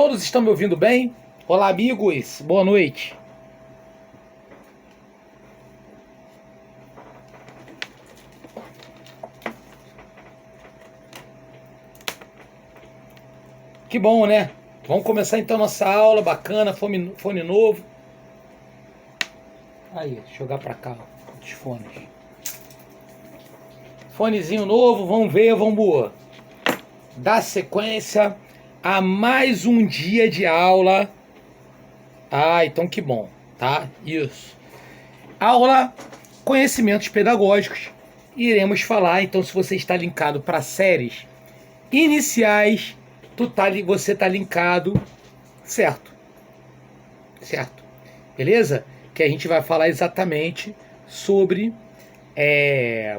Todos estão me ouvindo bem? Olá, amigos, boa noite. Que bom, né? Vamos começar então nossa aula bacana, fone novo. Aí, deixa eu jogar pra cá os fones. Fonezinho novo, vamos ver, vamos dar sequência a mais um dia de aula. Então que bom, tá? Isso. Aula Conhecimentos Pedagógicos. Iremos falar, então, se você está linkado para séries iniciais, você está linkado, certo? Certo. Beleza? Que a gente vai falar exatamente sobre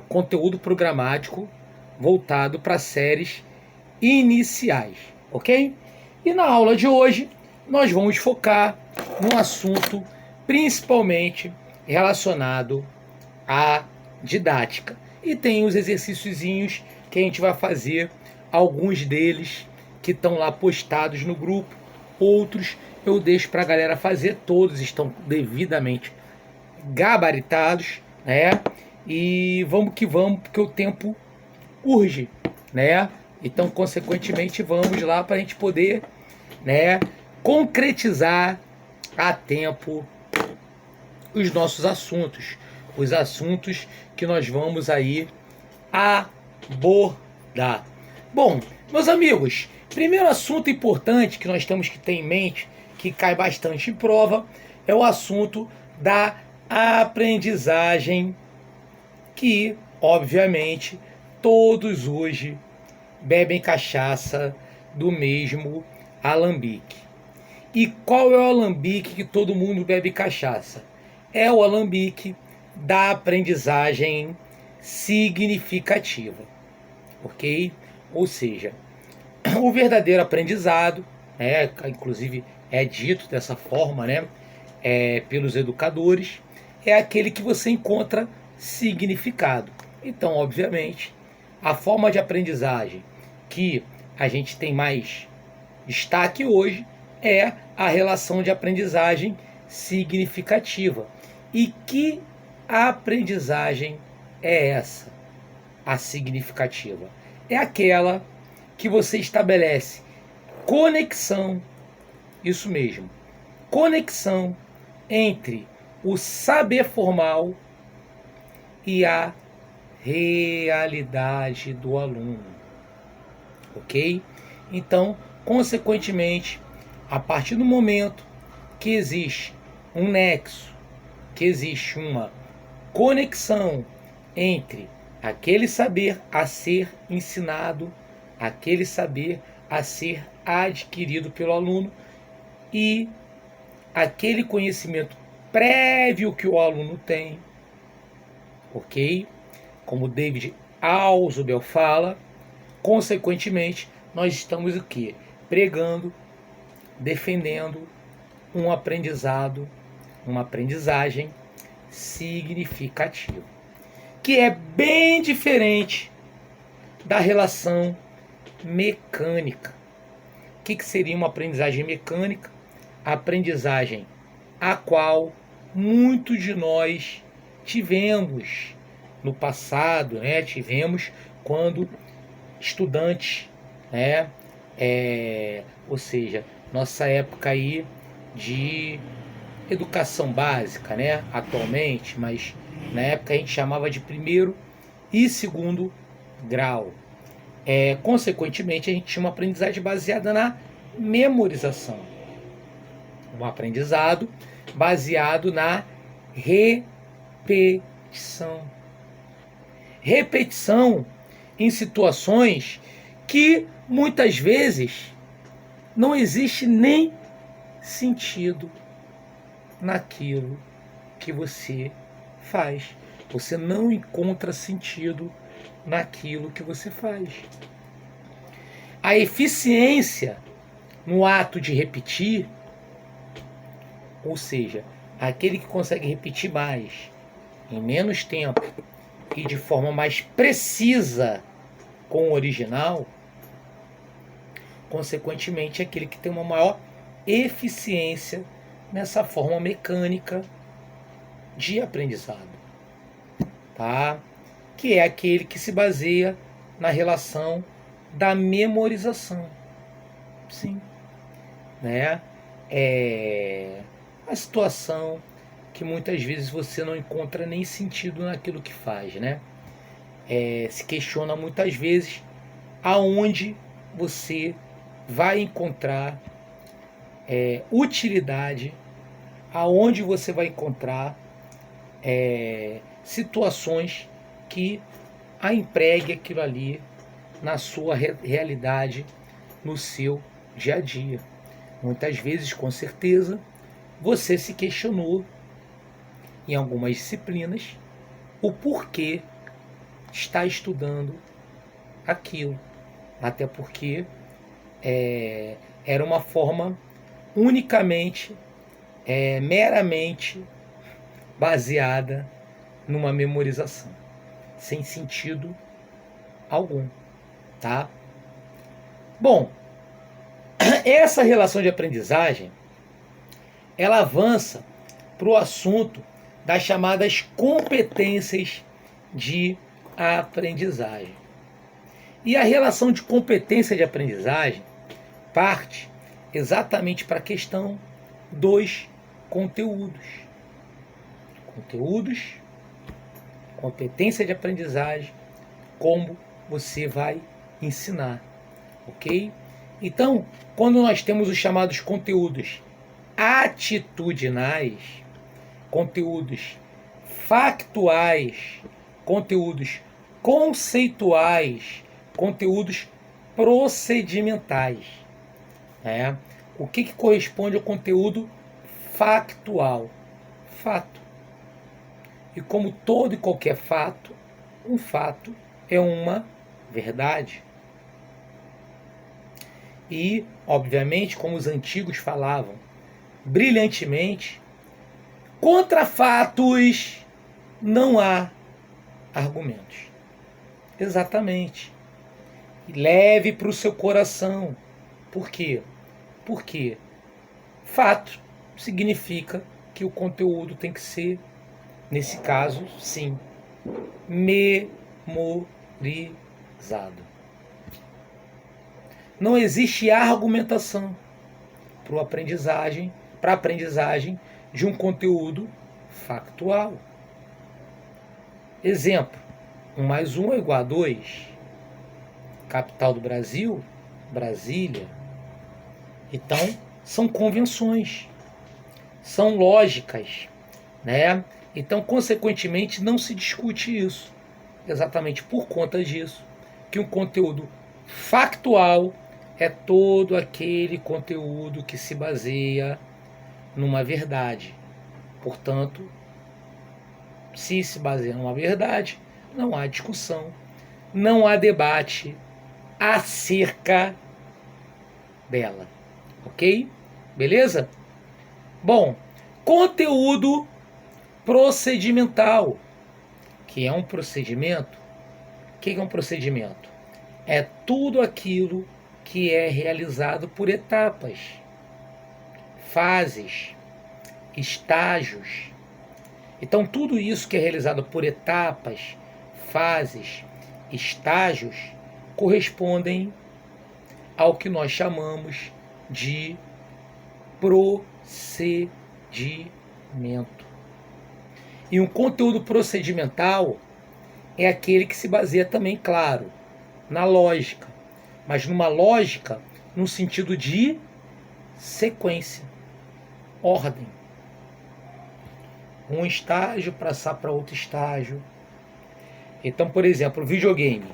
conteúdo programático voltado para séries iniciais, ok? E na aula de hoje nós vamos focar num assunto principalmente relacionado à didática. E tem os exercíciozinhos que a gente vai fazer, alguns deles que estão lá postados no grupo, outros eu deixo para a galera fazer, todos estão devidamente gabaritados, né? E vamos que vamos, porque o tempo urge, né? Então, consequentemente, vamos lá para a gente poder, né, concretizar a tempo os nossos assuntos, os assuntos que nós vamos aí abordar. Bom, meus amigos, primeiro assunto importante que nós temos que ter em mente, que cai bastante em prova, é o assunto da aprendizagem, que, obviamente, todos hoje bebem cachaça do mesmo alambique. E qual é o alambique que todo mundo bebe cachaça? É o alambique da aprendizagem significativa, ok? Ou seja, o verdadeiro aprendizado, inclusive é dito dessa forma, né, pelos educadores, é aquele que você encontra significado. Então, obviamente, a forma de aprendizagem que a gente tem mais destaque hoje é a relação de aprendizagem significativa. E que aprendizagem é essa? A significativa é aquela que você estabelece conexão, isso mesmo, conexão entre o saber formal e a realidade do aluno, ok? Então, consequentemente, a partir do momento que existe um nexo, que existe uma conexão entre aquele saber a ser ensinado, aquele saber a ser adquirido pelo aluno e aquele conhecimento prévio que o aluno tem, ok? Como David Alzubel fala, consequentemente, nós estamos o quê? Pregando, defendendo um aprendizado, uma aprendizagem significativa, que é bem diferente da relação mecânica. O que seria uma aprendizagem mecânica? A aprendizagem a qual muitos de nós tivemos no passado, né? Tivemos quando estudantes, né? Ou seja, nossa época aí de educação básica, né? Atualmente, mas na época a gente chamava de primeiro e segundo grau. Consequentemente, a gente tinha uma aprendizagem baseada na memorização. Um aprendizado baseado na repetição. Repetição em situações que muitas vezes não existe nem sentido naquilo que você faz. Você não encontra sentido naquilo que você faz. A eficiência no ato de repetir, ou seja, aquele que consegue repetir mais em menos tempo e de forma mais precisa com o original, consequentemente, é aquele que tem uma maior eficiência nessa forma mecânica de aprendizado, tá? Que é aquele que se baseia na relação da memorização. Sim, né? É a situação que muitas vezes você não encontra nem sentido naquilo que faz, né? Se questiona muitas vezes aonde você vai encontrar utilidade, aonde você vai encontrar situações que a empregue aquilo ali na sua realidade, no seu dia a dia. Muitas vezes, com certeza, você se questionou em algumas disciplinas o porquê está estudando aquilo. Até porque era uma forma unicamente, meramente baseada numa memorização, sem sentido algum, tá? Bom, essa relação de aprendizagem, ela avança para o assunto das chamadas competências de aprendizagem. E a relação de competência de aprendizagem parte exatamente para a questão dos conteúdos. Conteúdos, competência de aprendizagem, como você vai ensinar, ok? Então, quando nós temos os chamados conteúdos atitudinais, conteúdos factuais, conteúdos conceituais, conteúdos procedimentais, né? O que corresponde ao conteúdo factual? Fato. E como todo e qualquer fato, um fato é uma verdade. E, obviamente, como os antigos falavam brilhantemente, contra fatos não há argumentos. Exatamente. E leve para o seu coração. Por quê? Porque fato significa que o conteúdo tem que ser, nesse caso, sim, memorizado. Não existe argumentação para a aprendizagem de um conteúdo factual. Exemplo, 1 mais 1 é igual a 2. Capital do Brasil, Brasília. Então, são convenções, são lógicas, né? Então, consequentemente, não se discute isso. Exatamente por conta disso, que um conteúdo factual é todo aquele conteúdo que se baseia numa verdade. Portanto, se baseia numa verdade, não há discussão, não há debate acerca dela. Ok? Beleza? Bom, conteúdo procedimental, que é um procedimento. O que é um procedimento? É tudo aquilo que é realizado por etapas, fases, estágios. Então, tudo isso que é realizado por etapas, fases, estágios, correspondem ao que nós chamamos de procedimento. E um conteúdo procedimental é aquele que se baseia também, claro, na lógica, mas numa lógica no sentido de sequência, ordem. Um estágio passar para outro estágio. Então, por exemplo, o videogame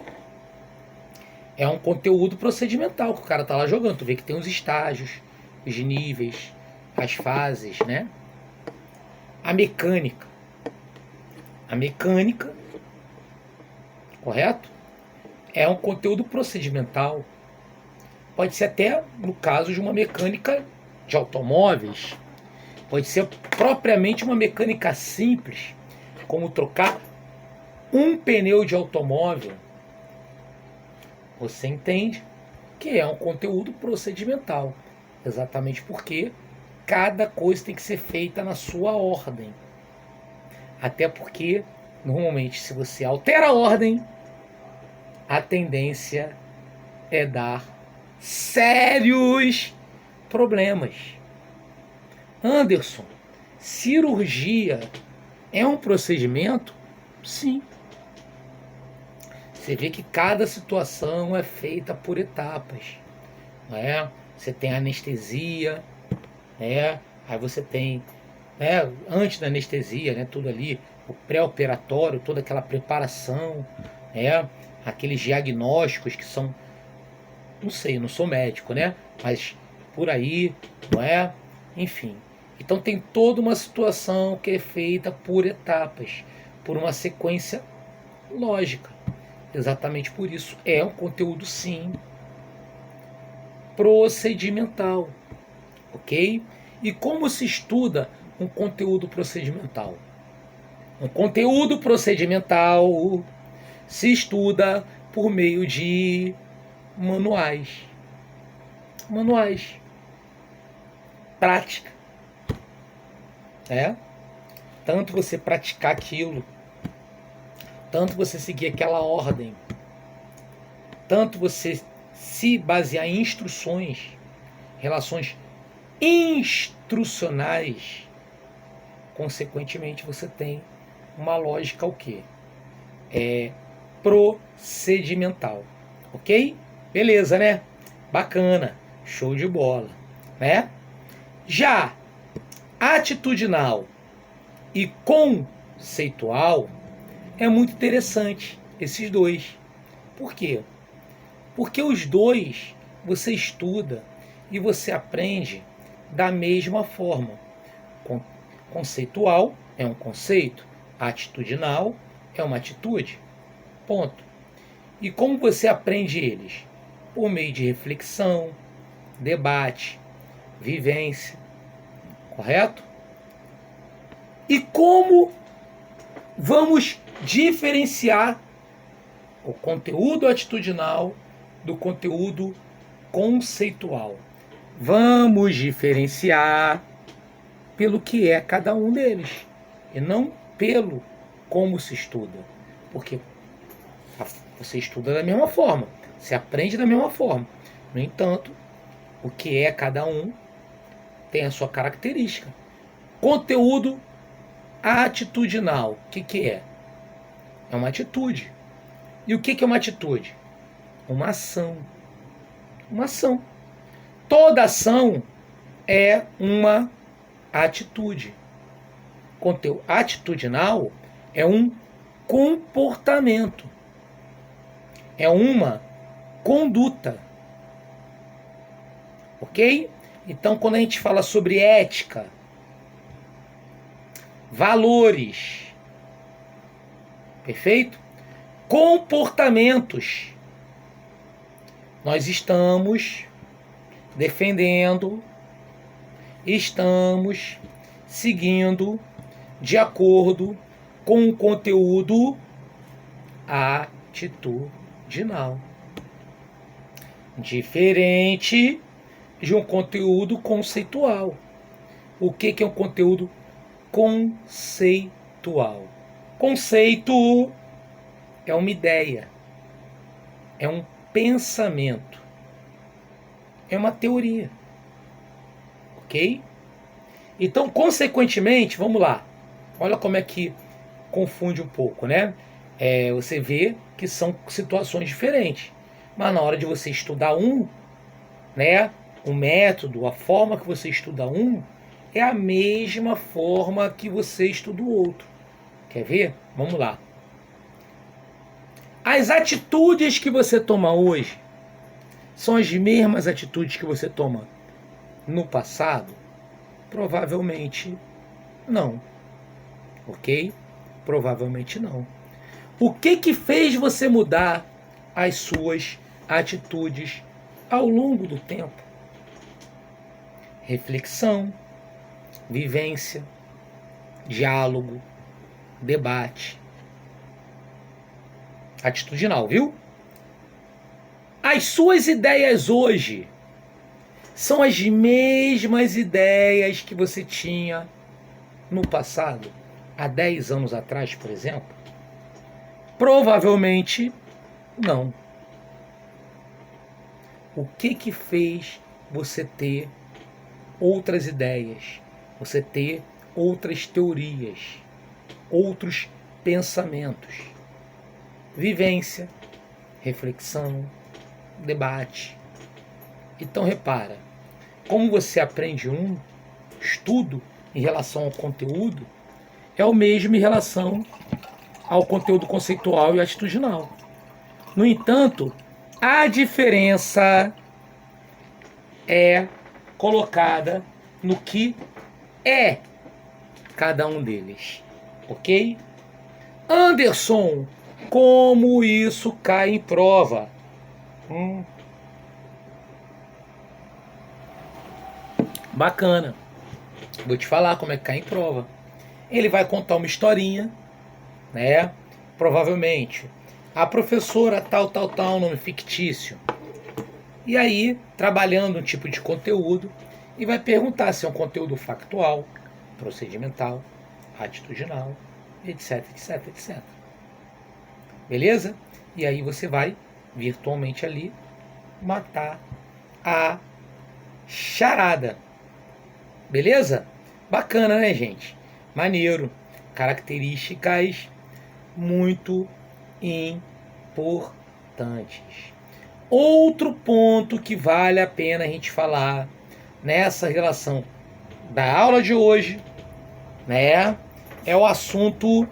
é um conteúdo procedimental que o cara tá lá jogando. Tu vê que tem os estágios, os níveis, as fases, né? A mecânica, correto? É um conteúdo procedimental. Pode ser até no caso de uma mecânica de automóveis. Pode ser propriamente uma mecânica simples, como trocar um pneu de automóvel. Você entende que é um conteúdo procedimental. Exatamente porque cada coisa tem que ser feita na sua ordem. Até porque, normalmente, se você altera a ordem, a tendência é dar sérios problemas. Anderson, cirurgia é um procedimento? Sim. Você vê que cada situação é feita por etapas. Né? Você tem anestesia, né? Aí você tem, né, antes da anestesia, né, tudo ali, o pré-operatório, toda aquela preparação, né? Aqueles diagnósticos que são, não sei, não sou médico, né? Mas por aí, não é? Enfim. Então tem toda uma situação que é feita por etapas, por uma sequência lógica. Exatamente por isso é um conteúdo, sim, procedimental, ok? E como se estuda um conteúdo procedimental? Um conteúdo procedimental se estuda por meio de manuais. Manuais. Prática. Tanto você praticar aquilo, tanto você seguir aquela ordem, tanto você se basear em instruções, relações instrucionais, consequentemente você tem uma lógica o quê? Procedimental. Ok? Beleza, né? Bacana. Show de bola. Né? Já atitudinal e conceitual é muito interessante, esses dois. Por quê? Porque os dois você estuda e você aprende da mesma forma. Conceitual é um conceito, atitudinal é uma atitude. Ponto. E como você aprende eles? Por meio de reflexão, debate, vivência. Correto? E como vamos diferenciar o conteúdo atitudinal do conteúdo conceitual? Vamos diferenciar pelo que é cada um deles e não pelo como se estuda. Porque você estuda da mesma forma, você aprende da mesma forma. No entanto, o que é cada um tem a sua característica. Conteúdo atitudinal, o que é? É uma atitude. E o que é uma atitude? Uma ação. Uma ação. Toda ação é uma atitude. Conteúdo atitudinal é um comportamento. É uma conduta. Ok? Então, quando a gente fala sobre ética, valores, perfeito? Comportamentos, nós estamos defendendo, estamos seguindo de acordo com o conteúdo atitudinal. Diferente de um conteúdo conceitual. O que é um conteúdo conceitual? Conceito é uma ideia, é um pensamento, é uma teoria. Ok? Então, consequentemente, vamos lá. Olha como é que confunde um pouco, né? Você vê que são situações diferentes. Mas na hora de você estudar né? O método, a forma que você estuda é a mesma forma que você estuda o outro. Quer ver? Vamos lá. As atitudes que você toma hoje são as mesmas atitudes que você toma no passado? Provavelmente não. Ok? Provavelmente não. O que fez você mudar as suas atitudes ao longo do tempo? Reflexão, vivência, diálogo, debate. Atitudinal, viu? As suas ideias hoje são as mesmas ideias que você tinha no passado, há 10 anos atrás, por exemplo? Provavelmente não. O que fez você ter outras ideias, você ter outras teorias, outros pensamentos? Vivência, reflexão, debate. Então repara, como você aprende estudo em relação ao conteúdo é o mesmo em relação ao conteúdo conceitual e atitudinal. No entanto, a diferença é colocada no que é cada um deles, ok? Anderson, como isso cai em prova? Bacana. Vou te falar como é que cai em prova. Ele vai contar uma historinha, né? Provavelmente a professora tal, nome fictício. E aí, trabalhando um tipo de conteúdo, e vai perguntar se é um conteúdo factual, procedimental, atitudinal, etc, etc, etc. Beleza? E aí você vai, virtualmente ali, matar a charada. Beleza? Bacana, né, gente? Maneiro. Características muito importantes. Outro ponto que vale a pena a gente falar nessa relação da aula de hoje, né, é o assunto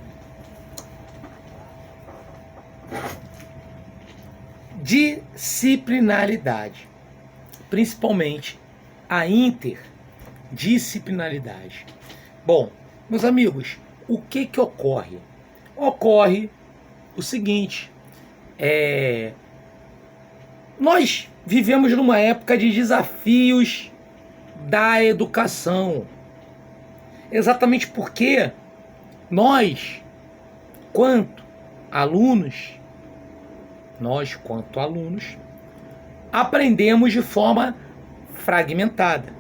disciplinaridade, principalmente a interdisciplinaridade. Bom, meus amigos, o que ocorre? Ocorre o seguinte, nós vivemos numa época de desafios da educação, exatamente porque nós, quanto alunos, aprendemos de forma fragmentada.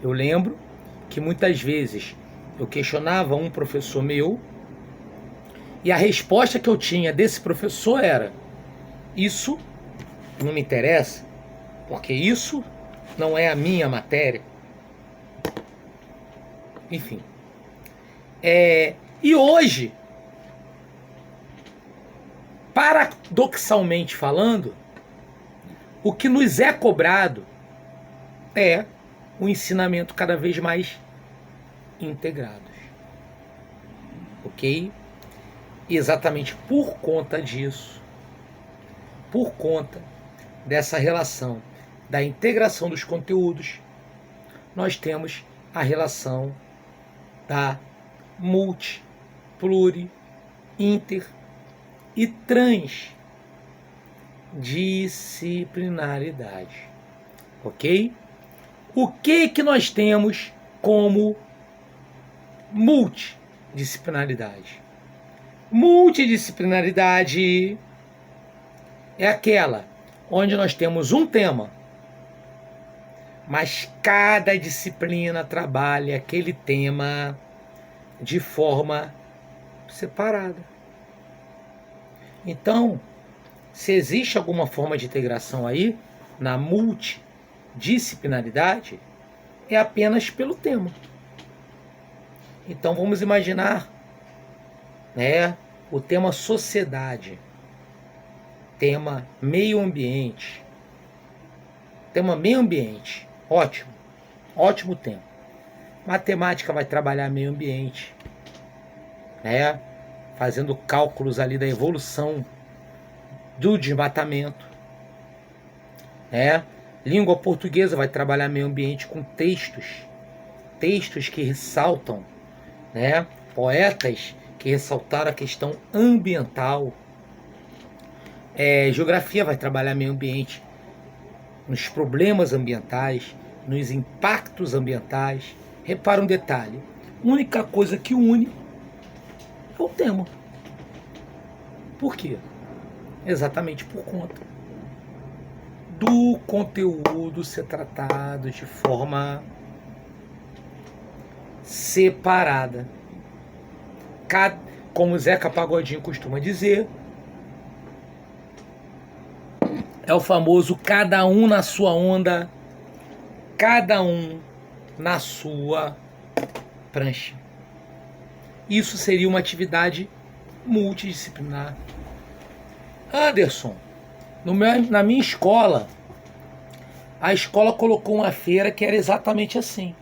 Eu lembro que muitas vezes eu questionava um professor meu e a resposta que eu tinha desse professor era: isso não me interessa, porque isso não é a minha matéria. Enfim. E hoje, paradoxalmente falando, o que nos é cobrado é um ensinamento cada vez mais integrado. Ok? E exatamente por conta disso, por conta dessa relação da integração dos conteúdos, nós temos a relação da multi, pluri, inter e transdisciplinaridade. Ok? O que nós temos como multidisciplinaridade? Multidisciplinaridade é aquela onde nós temos um tema, mas cada disciplina trabalha aquele tema de forma separada. Então, se existe alguma forma de integração aí, na multidisciplinaridade, é apenas pelo tema. Então vamos imaginar, né, o tema sociedade, tema meio ambiente. Tema meio ambiente, ótimo, ótimo tema. Matemática vai trabalhar meio ambiente, né, fazendo cálculos ali da evolução do desmatamento, né? Língua portuguesa vai trabalhar meio ambiente com textos que ressaltam, né? Poetas que ressaltaram a questão ambiental. Geografia vai trabalhar meio ambiente nos problemas ambientais, nos impactos ambientais. Repara um detalhe: a única coisa que une é o tema. Por quê? Exatamente por conta do conteúdo ser tratado de forma separada. Como Zeca Pagodinho costuma dizer, é o famoso cada um na sua onda, cada um na sua prancha. Isso seria uma atividade multidisciplinar. Anderson, na minha escola, a escola colocou uma feira que era exatamente assim.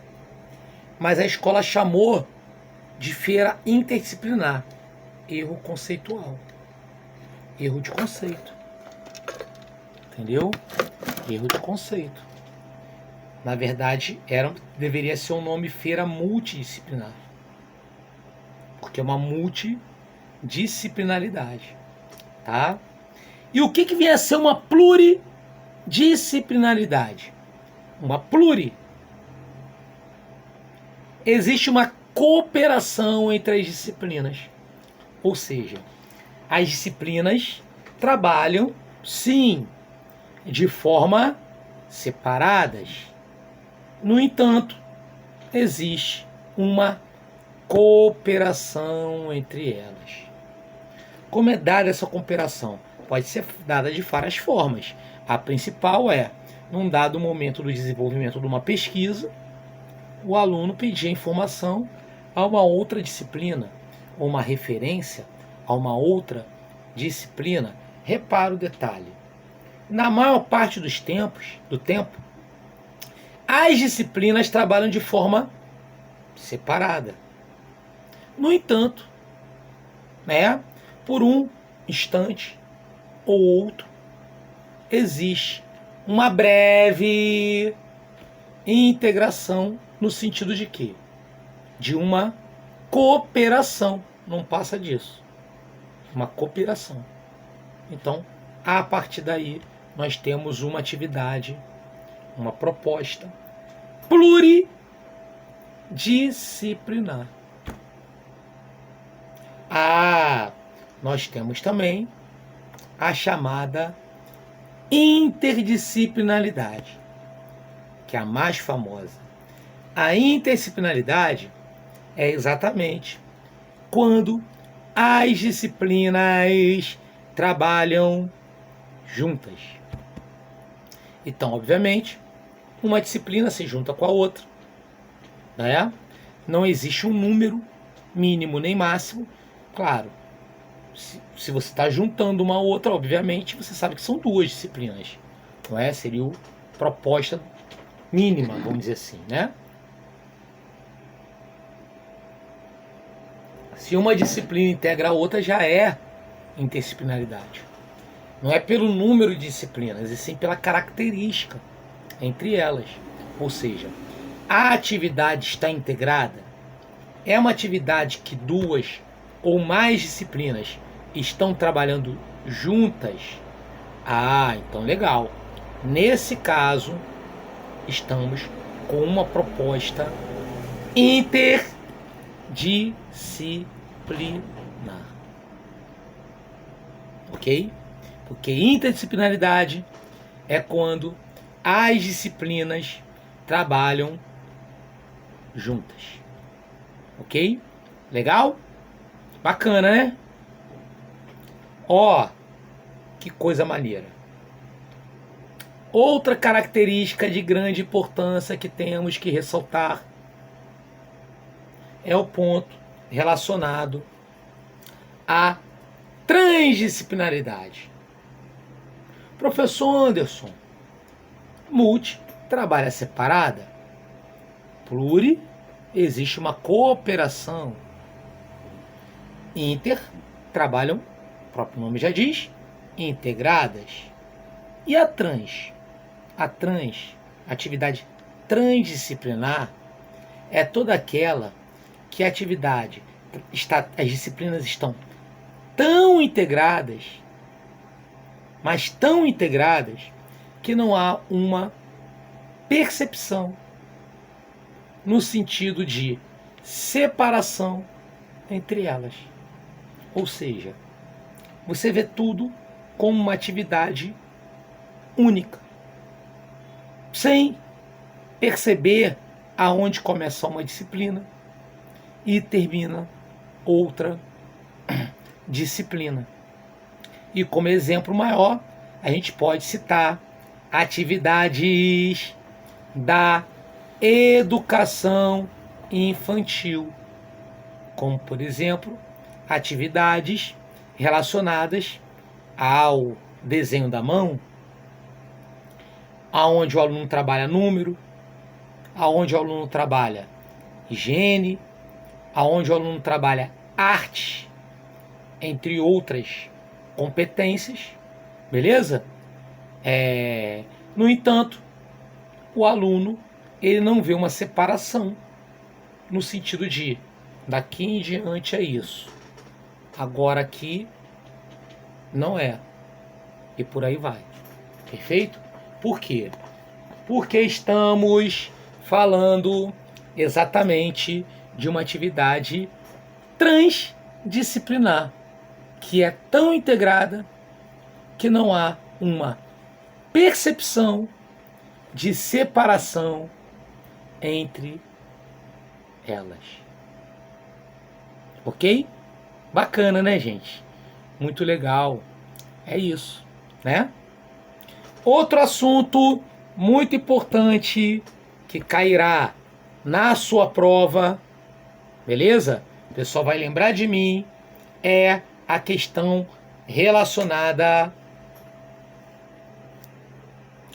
Mas a escola chamou de feira interdisciplinar. Erro conceitual. Erro de conceito. Entendeu? Erro de conceito. Na verdade, deveria ser um nome feira multidisciplinar. Porque é uma multidisciplinaridade. Tá? E o que vem a ser uma pluridisciplinaridade? Uma existe uma cooperação entre as disciplinas. Ou seja, as disciplinas trabalham, sim, de forma separadas. No entanto, existe uma cooperação entre elas. Como é dada essa cooperação? Pode ser dada de várias formas. A principal é, num dado momento do desenvolvimento de uma pesquisa, o aluno pedir informação a uma outra disciplina, ou uma referência a uma outra disciplina. Repara o detalhe. Na maior parte do tempo, as disciplinas trabalham de forma separada. No entanto, por um instante ou outro, existe uma breve integração no sentido de quê? De uma cooperação. Não passa disso. Uma cooperação. Então, a partir daí, nós temos uma atividade, uma proposta pluridisciplinar. Nós temos também a chamada interdisciplinaridade, que é a mais famosa. A interdisciplinaridade é exatamente quando as disciplinas trabalham juntas. Então, obviamente, uma disciplina se junta com a outra, né? Não existe um número mínimo nem máximo. Claro, se você está juntando uma outra, obviamente, você sabe que são duas disciplinas, não é? Seria a proposta mínima, vamos dizer assim, né? Se uma disciplina integra a outra, já é interdisciplinaridade. Não é pelo número de disciplinas, e sim pela característica entre elas. Ou seja, a atividade está integrada. É uma atividade que duas ou mais disciplinas estão trabalhando juntas. Então legal. Nesse caso, estamos com uma proposta interdisciplinar. Ok? Porque interdisciplinaridade é quando as disciplinas trabalham juntas. Ok? Legal? Bacana, né? Que coisa maneira. Outra característica de grande importância que temos que ressaltar é o ponto relacionado à transdisciplinaridade. Professor Anderson, multi trabalha separada, pluri existe uma cooperação, inter trabalham, o próprio nome já diz, integradas. E a trans? A atividade transdisciplinar, é toda aquela que a atividade as disciplinas estão tão integradas, mas tão integradas, que não há uma percepção no sentido de separação entre elas. Ou seja, você vê tudo como uma atividade única, sem perceber aonde começa uma disciplina e termina outra disciplina. E como exemplo maior, a gente pode citar atividades da educação infantil, como por exemplo, atividades relacionadas ao desenho da mão, aonde o aluno trabalha número, aonde o aluno trabalha higiene, aonde o aluno trabalha arte, entre outras competências, beleza? No entanto, o aluno ele não vê uma separação no sentido de daqui em diante é isso, agora aqui não é, e por aí vai. Perfeito? Por quê? Porque estamos falando exatamente de uma atividade transdisciplinar, que é tão integrada que não há uma percepção de separação entre elas. Ok? Bacana, né, gente? Muito legal. É isso, né? Outro assunto muito importante que cairá na sua prova, beleza? O pessoal vai lembrar de mim, é a questão relacionada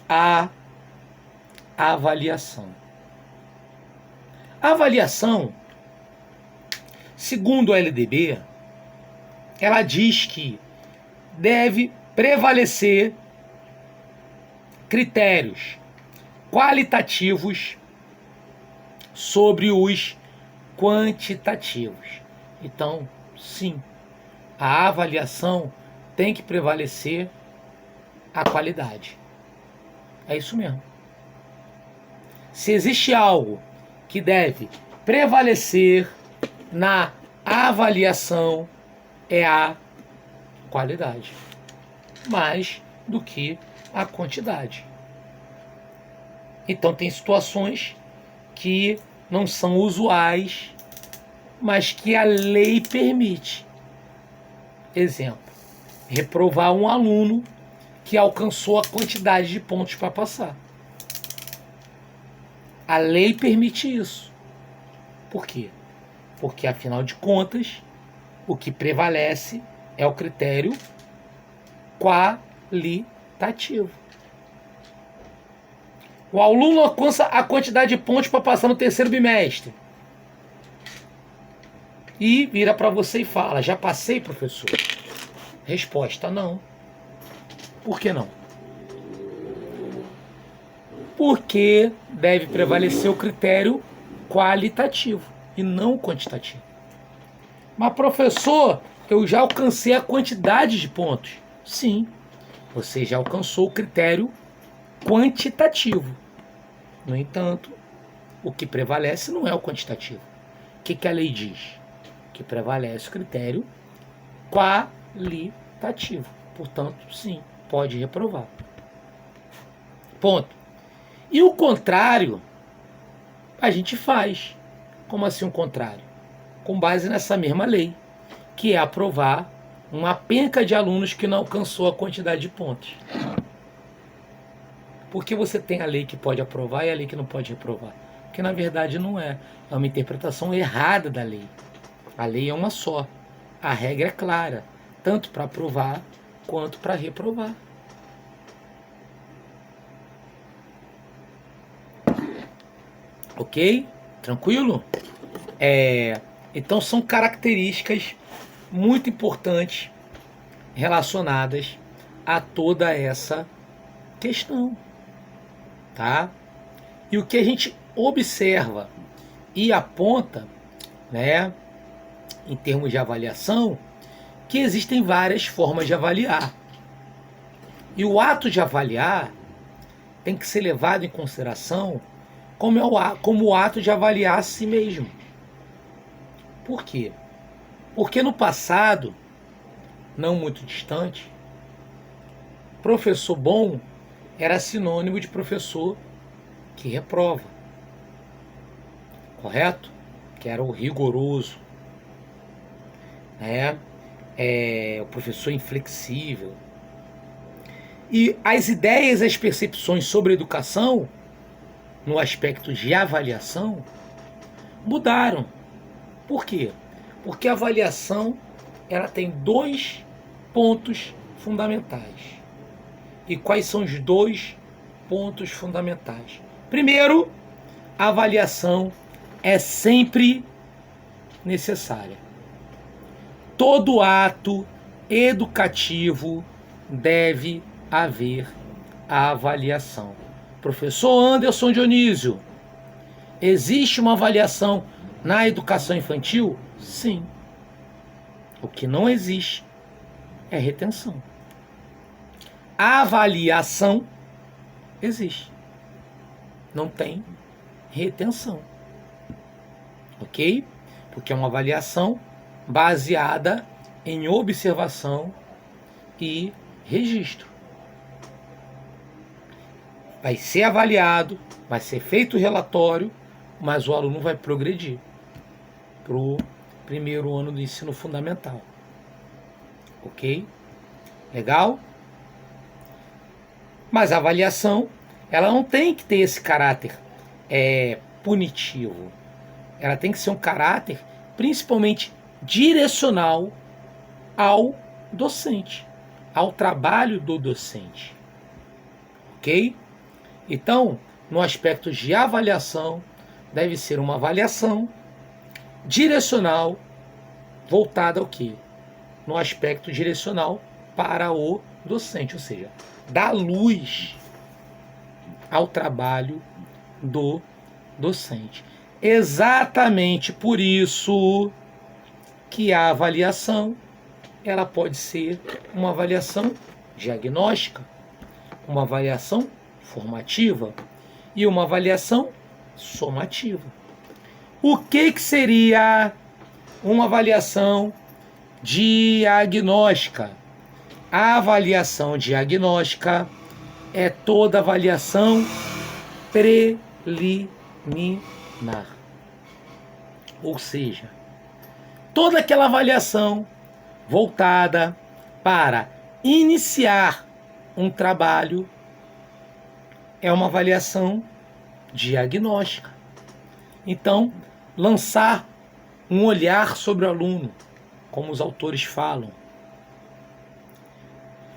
à avaliação. A avaliação, segundo a LDB, ela diz que deve prevalecer critérios qualitativos sobre os quantitativos. Então, sim, a avaliação tem que prevalecer a qualidade. É isso mesmo. Se existe algo que deve prevalecer na avaliação, é a qualidade, mais do que a quantidade. Então tem situações que não são usuais, mas que a lei permite. Exemplo, reprovar um aluno que alcançou a quantidade de pontos para passar. A lei permite isso. Por quê? Porque, afinal de contas, o que prevalece é o critério qualitativo. O aluno alcança a quantidade de pontos para passar no terceiro bimestre. E vira para você e fala: já passei, professor? Resposta: não. Por que não? Porque deve prevalecer o critério qualitativo e não quantitativo. Mas, professor, eu já alcancei a quantidade de pontos. Sim, você já alcançou o critério quantitativo. No entanto, o que prevalece não é o quantitativo. O que a lei diz? Que prevalece o critério qualitativo. Portanto, sim, pode reprovar. Ponto. E o contrário, a gente faz. Como assim o contrário? Com base nessa mesma lei, que é aprovar uma penca de alunos que não alcançou a quantidade de pontos. Porque você tem a lei que pode aprovar e a lei que não pode reprovar. Porque na verdade não é. É uma interpretação errada da lei. A lei é uma só. A regra é clara, tanto para aprovar quanto para reprovar. Ok? Tranquilo? Então são características muito importantes relacionadas a toda essa questão, tá? E o que a gente observa e aponta, né, em termos de avaliação, que existem várias formas de avaliar. E o ato de avaliar tem que ser levado em consideração como o ato de avaliar a si mesmo. Por quê? Porque no passado, não muito distante, professor bom era sinônimo de professor que reprova. Correto? Que era o rigoroso. Né? O professor inflexível. E as ideias e as percepções sobre educação, no aspecto de avaliação, mudaram. Por quê? Porque a avaliação ela tem 2 pontos fundamentais. E quais são os 2 pontos fundamentais? Primeiro, a avaliação é sempre necessária. Todo ato educativo deve haver avaliação. Professor Anderson Dionísio, existe uma avaliação na educação infantil? Sim. O que não existe é retenção. A avaliação existe. Não tem retenção. Ok? Porque é uma avaliação baseada em observação e registro. Vai ser avaliado, vai ser feito o relatório, mas o aluno vai progredir para o primeiro ano do ensino fundamental. Ok? Legal? Mas a avaliação, ela não tem que ter esse caráter punitivo. Ela tem que ser um caráter principalmente direcional ao docente, ao trabalho do docente. Ok? Então, no aspecto de avaliação, deve ser uma avaliação direcional voltada ao quê? No aspecto direcional para o docente, ou seja, dá luz ao trabalho do docente. Exatamente por isso que a avaliação ela pode ser uma avaliação diagnóstica, uma avaliação formativa e uma avaliação somativa. O que seria uma avaliação diagnóstica? A avaliação diagnóstica é toda avaliação preliminar. Ou seja, toda aquela avaliação voltada para iniciar um trabalho é uma avaliação diagnóstica. Então, lançar um olhar sobre o aluno, como os autores falam.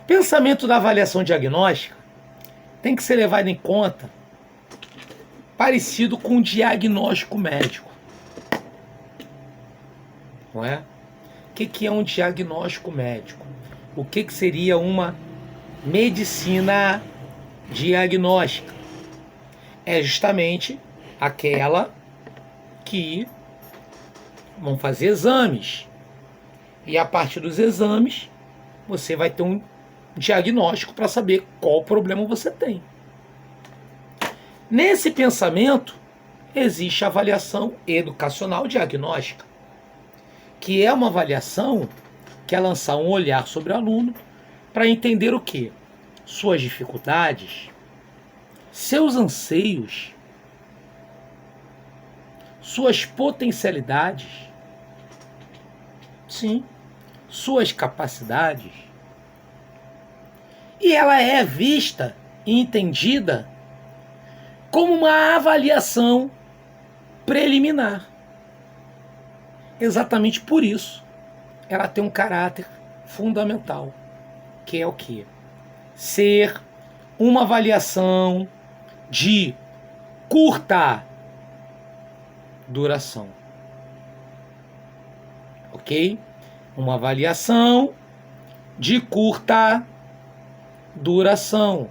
Pensamento da avaliação diagnóstica tem que ser levado em conta parecido com o diagnóstico médico. Não é? O que é um diagnóstico médico? O que seria uma medicina diagnóstica? É justamente aquela que vão fazer exames. E a partir dos exames, você vai ter um diagnóstico para saber qual problema você tem. Nesse pensamento, existe a avaliação educacional diagnóstica, que é uma avaliação que é lançar um olhar sobre o aluno para entender o quê? Suas dificuldades, seus anseios, suas potencialidades, sim, suas capacidades. E ela é vista e entendida como uma avaliação preliminar. Exatamente por isso, ela tem um caráter fundamental, que é o quê? Ser uma avaliação de curta duração. Ok? Uma avaliação de curta duração.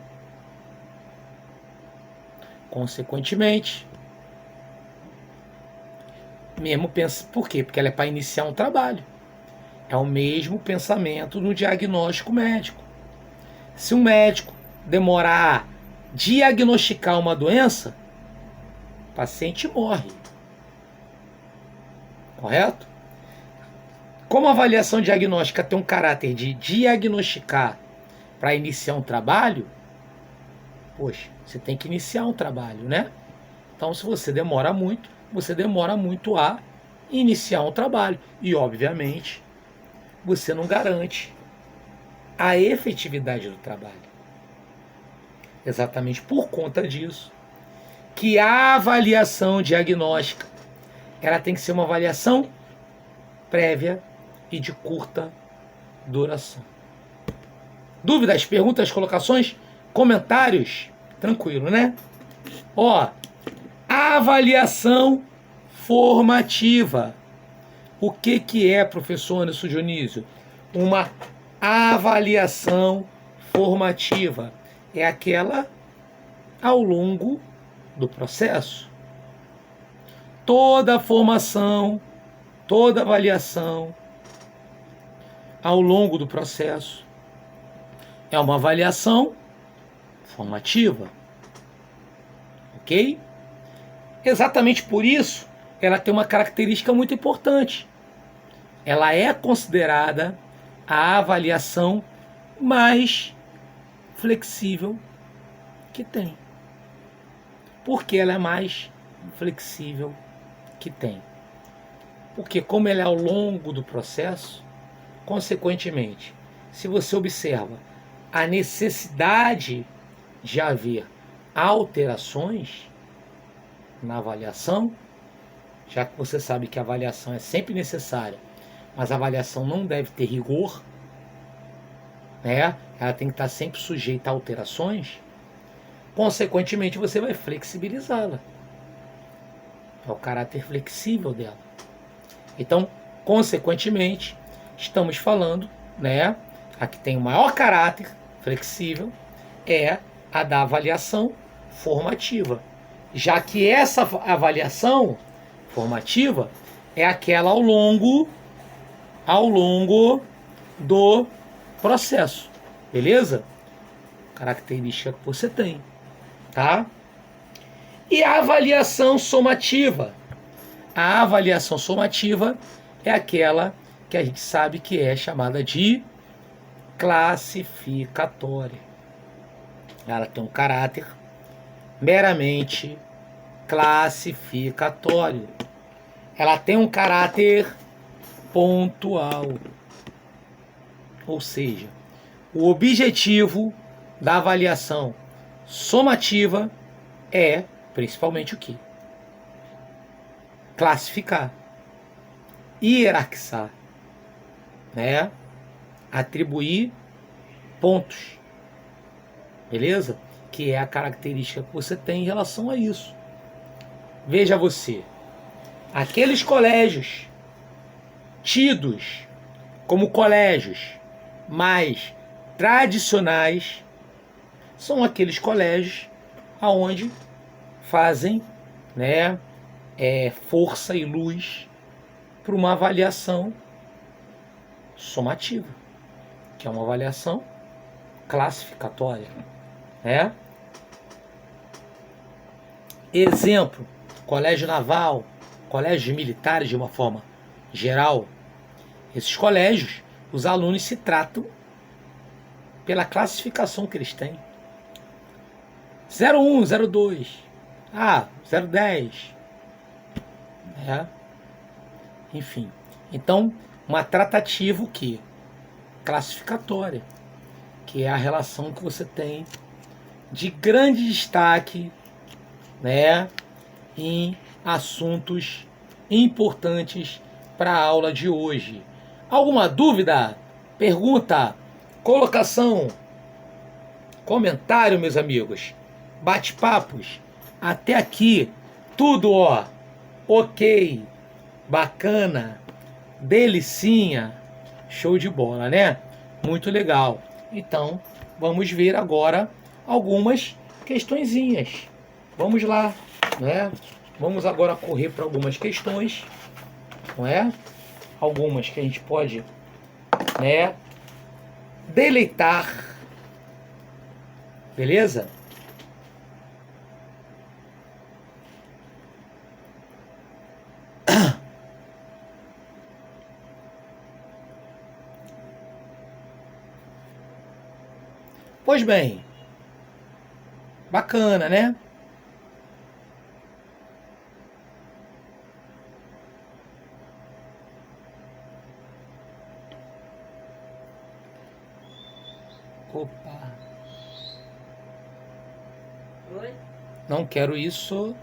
Consequentemente, mesmo pensa, por quê? Porque ela é para iniciar um trabalho. É o mesmo pensamento no diagnóstico médico. Se um médico demorar a diagnosticar uma doença, o paciente morre. Correto? Como a avaliação diagnóstica tem um caráter de diagnosticar para iniciar um trabalho, poxa, você tem que iniciar um trabalho, né? Então, se você demora muito a iniciar um trabalho. E, obviamente, você não garante a efetividade do trabalho. Exatamente por conta disso, que a avaliação diagnóstica, ela tem que ser uma avaliação prévia e de curta duração. Dúvidas, perguntas, colocações, comentários? Tranquilo, né? Ó, avaliação formativa. O que é, professor Anderson Dionísio? Uma avaliação formativa. É aquela ao longo do processo. Toda formação, toda avaliação ao longo do processo é uma avaliação formativa. Ok? Exatamente por isso, ela tem uma característica muito importante. Ela é considerada a avaliação mais flexível que tem. Por que ela é mais flexível que tem? Porque como ela é ao longo do processo, consequentemente, se você observa a necessidade de haver alterações na avaliação, já que você sabe que a avaliação é sempre necessária, mas a avaliação não deve ter rigor, né? Ela tem que estar sempre sujeita a alterações, consequentemente você vai flexibilizá-la. É o caráter flexível dela. Então, consequentemente, estamos falando, né? A que tem o maior caráter flexível é a da avaliação formativa. Já que essa avaliação formativa é aquela ao longo do processo. Beleza? Característica que você tem, tá? E a avaliação somativa? A avaliação somativa é aquela que a gente sabe que é chamada de classificatória. Ela tem um caráter meramente classificatório. Ela tem um caráter pontual. Ou seja, o objetivo da avaliação somativa é, principalmente, o quê? Classificar, hierarquizar, né? Atribuir pontos, beleza? Que é a característica que você tem em relação a isso. Veja você, aqueles colégios tidos como colégios mais tradicionais são aqueles colégios aonde fazem, né, força e luz para uma avaliação somativa, que é uma avaliação classificatória, né? Exemplo, colégio naval, colégios militares de uma forma geral. Esses colégios, os alunos se tratam pela classificação que eles têm. 01, 02, 010, né? Enfim, então uma tratativa que classificatória, que é a relação que você tem de grande destaque, né, em assuntos importantes para a aula de hoje. Alguma dúvida? Pergunta? Colocação? Comentário, meus amigos? Bate-papos? Até aqui, tudo, ó, ok, bacana, delicinha, show de bola, né? Muito legal. Então, vamos ver agora algumas questõezinhas. Vamos lá, né? Vamos agora correr para algumas questões, não é? Algumas que a gente pode, né, deleitar. Beleza? Pois bem, bacana, né? Opa. Oi? Não quero isso.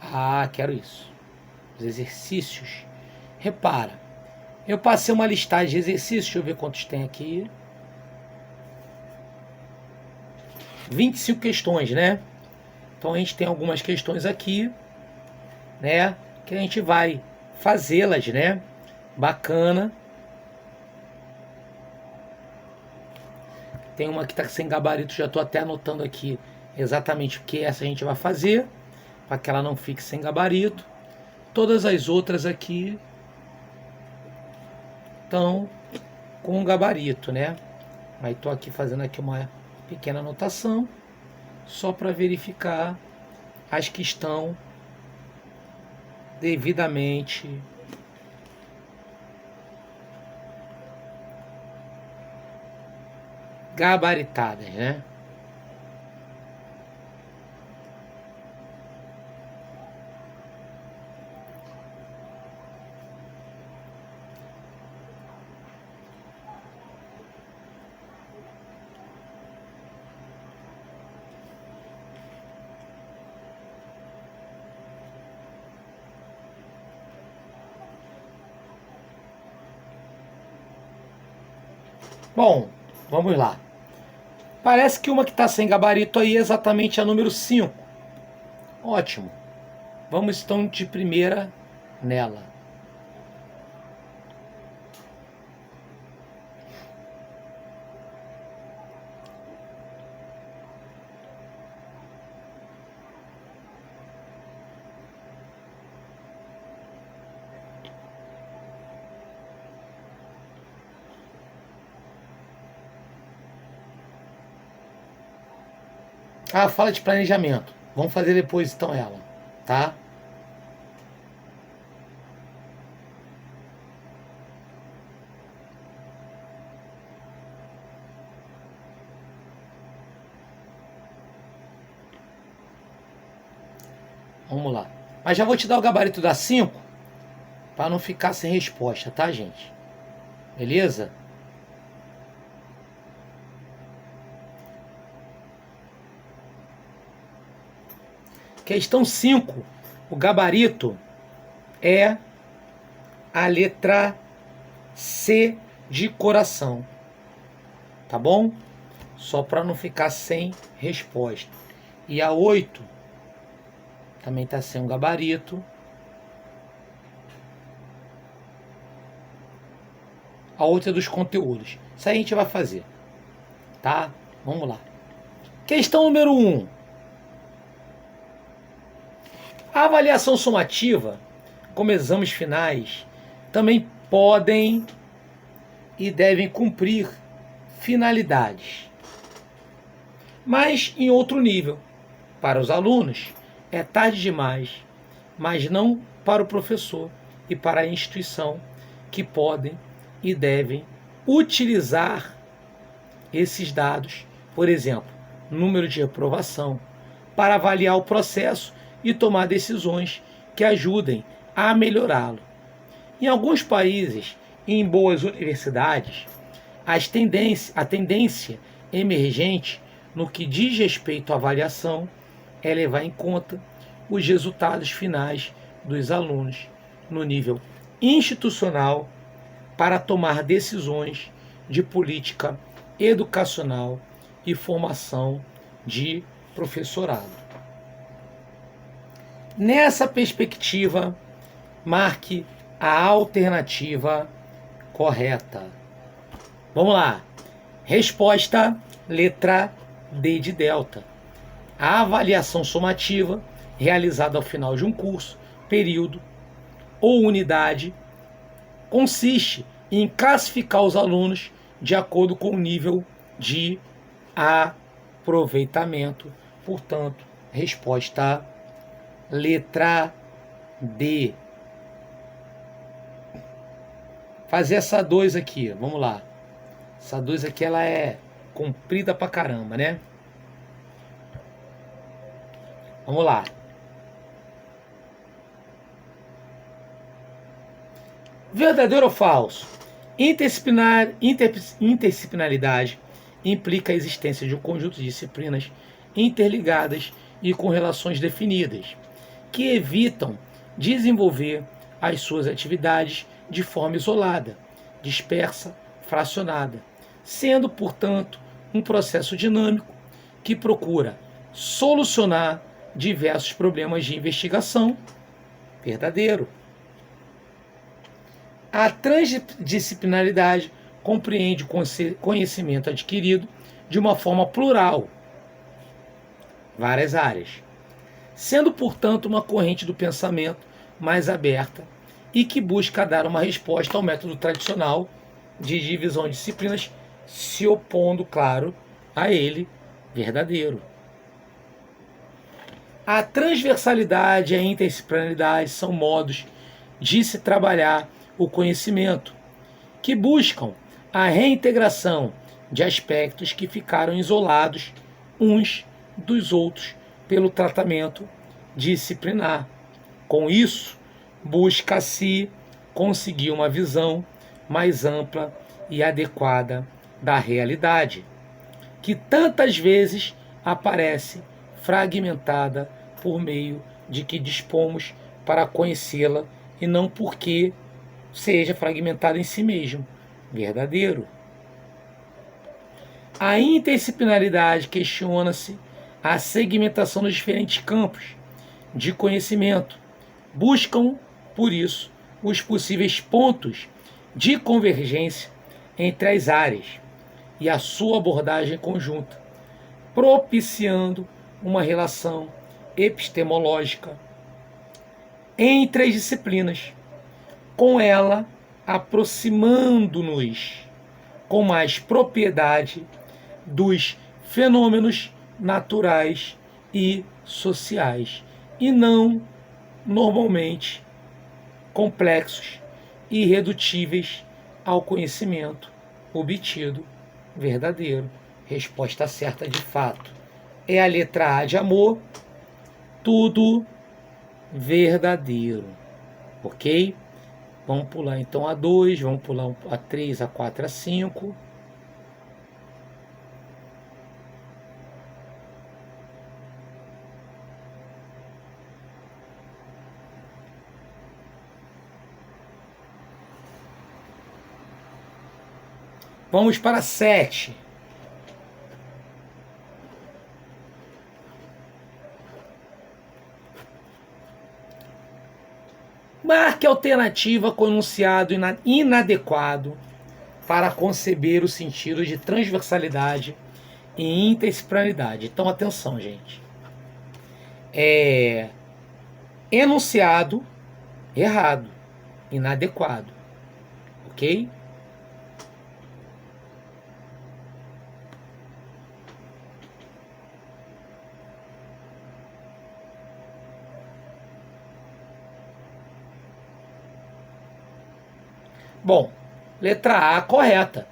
Ah, quero isso. Os exercícios. Repara, eu passei uma listagem de exercícios, deixa eu ver quantos tem aqui. 25 questões, né? Então a gente tem algumas questões aqui, né? Que a gente vai fazê-las, né? Bacana. Tem uma que está sem gabarito, já estou até anotando aqui exatamente o que essa a gente vai fazer, para que ela não fique sem gabarito. Todas as outras aqui estão com gabarito, né? Aí estou aqui fazendo aqui uma pequena anotação, só para verificar as que estão devidamente gabaritadas, né? Bom, vamos lá. Parece que uma que está sem gabarito aí é exatamente a número 5. Ótimo. Vamos então de primeira nela. Ah, fala de planejamento. Vamos fazer depois então ela, tá? Vamos lá. Mas já vou te dar o gabarito da 5 para não ficar sem resposta, tá, gente? Beleza? Questão 5. O gabarito é a letra C de coração. Tá bom? Só para não ficar sem resposta. E a 8 também está sem um gabarito. A outra é dos conteúdos. Isso aí a gente vai fazer. Tá? Vamos lá. Questão número 1. A avaliação sumativa, como exames finais, também podem e devem cumprir finalidades, mas em outro nível. Para os alunos, é tarde demais, mas não para o professor e para a instituição, que podem e devem utilizar esses dados, por exemplo, número de reprovação, para avaliar o processo e tomar decisões que ajudem a melhorá-lo. Em alguns países e em boas universidades, a tendência emergente no que diz respeito à avaliação é levar em conta os resultados finais dos alunos no nível institucional para tomar decisões de política educacional e formação de professorado. Nessa perspectiva, marque a alternativa correta. Vamos lá. Resposta, letra D de delta. A avaliação somativa, realizada ao final de um curso, período ou unidade, consiste em classificar os alunos de acordo com o nível de aproveitamento. Portanto, resposta letra D. Fazer essa 2 aqui, vamos lá. Essa 2 aqui ela é comprida pra caramba, né? Vamos lá. Verdadeiro ou falso? Interdisciplinaridade implica a existência de um conjunto de disciplinas interligadas e com relações definidas, que evitam desenvolver as suas atividades de forma isolada, dispersa, fracionada, sendo, portanto, um processo dinâmico que procura solucionar diversos problemas de investigação. Verdadeiro. A transdisciplinaridade compreende o conhecimento adquirido de uma forma plural, várias áreas, sendo, portanto, uma corrente do pensamento mais aberta e que busca dar uma resposta ao método tradicional de divisão de disciplinas, se opondo, claro, a ele. Verdadeiro. A transversalidade e a interdisciplinaridade são modos de se trabalhar o conhecimento, que buscam a reintegração de aspectos que ficaram isolados uns dos outros pelo tratamento disciplinar. Com isso, busca-se conseguir uma visão mais ampla e adequada da realidade, que tantas vezes aparece fragmentada por meio de que dispomos para conhecê-la e não porque seja fragmentada em si mesmo. Verdadeiro. A interdisciplinaridade questiona-se a segmentação dos diferentes campos de conhecimento. Buscam, por isso, os possíveis pontos de convergência entre as áreas e a sua abordagem conjunta, propiciando uma relação epistemológica entre as disciplinas, com ela aproximando-nos com mais propriedade dos fenômenos naturais e sociais, e não normalmente complexos e irredutíveis ao conhecimento obtido. Verdadeiro. Resposta certa de fato é a letra A de amor. Tudo verdadeiro. Ok? Vamos pular então a 2, vamos pular a 3, a 4, a 5. Vamos para 7. Marque a alternativa com enunciado inadequado para conceber o sentido de transversalidade e interdisciplinaridade. Então, atenção, gente. Enunciado errado, inadequado. Ok? Bom, letra A correta.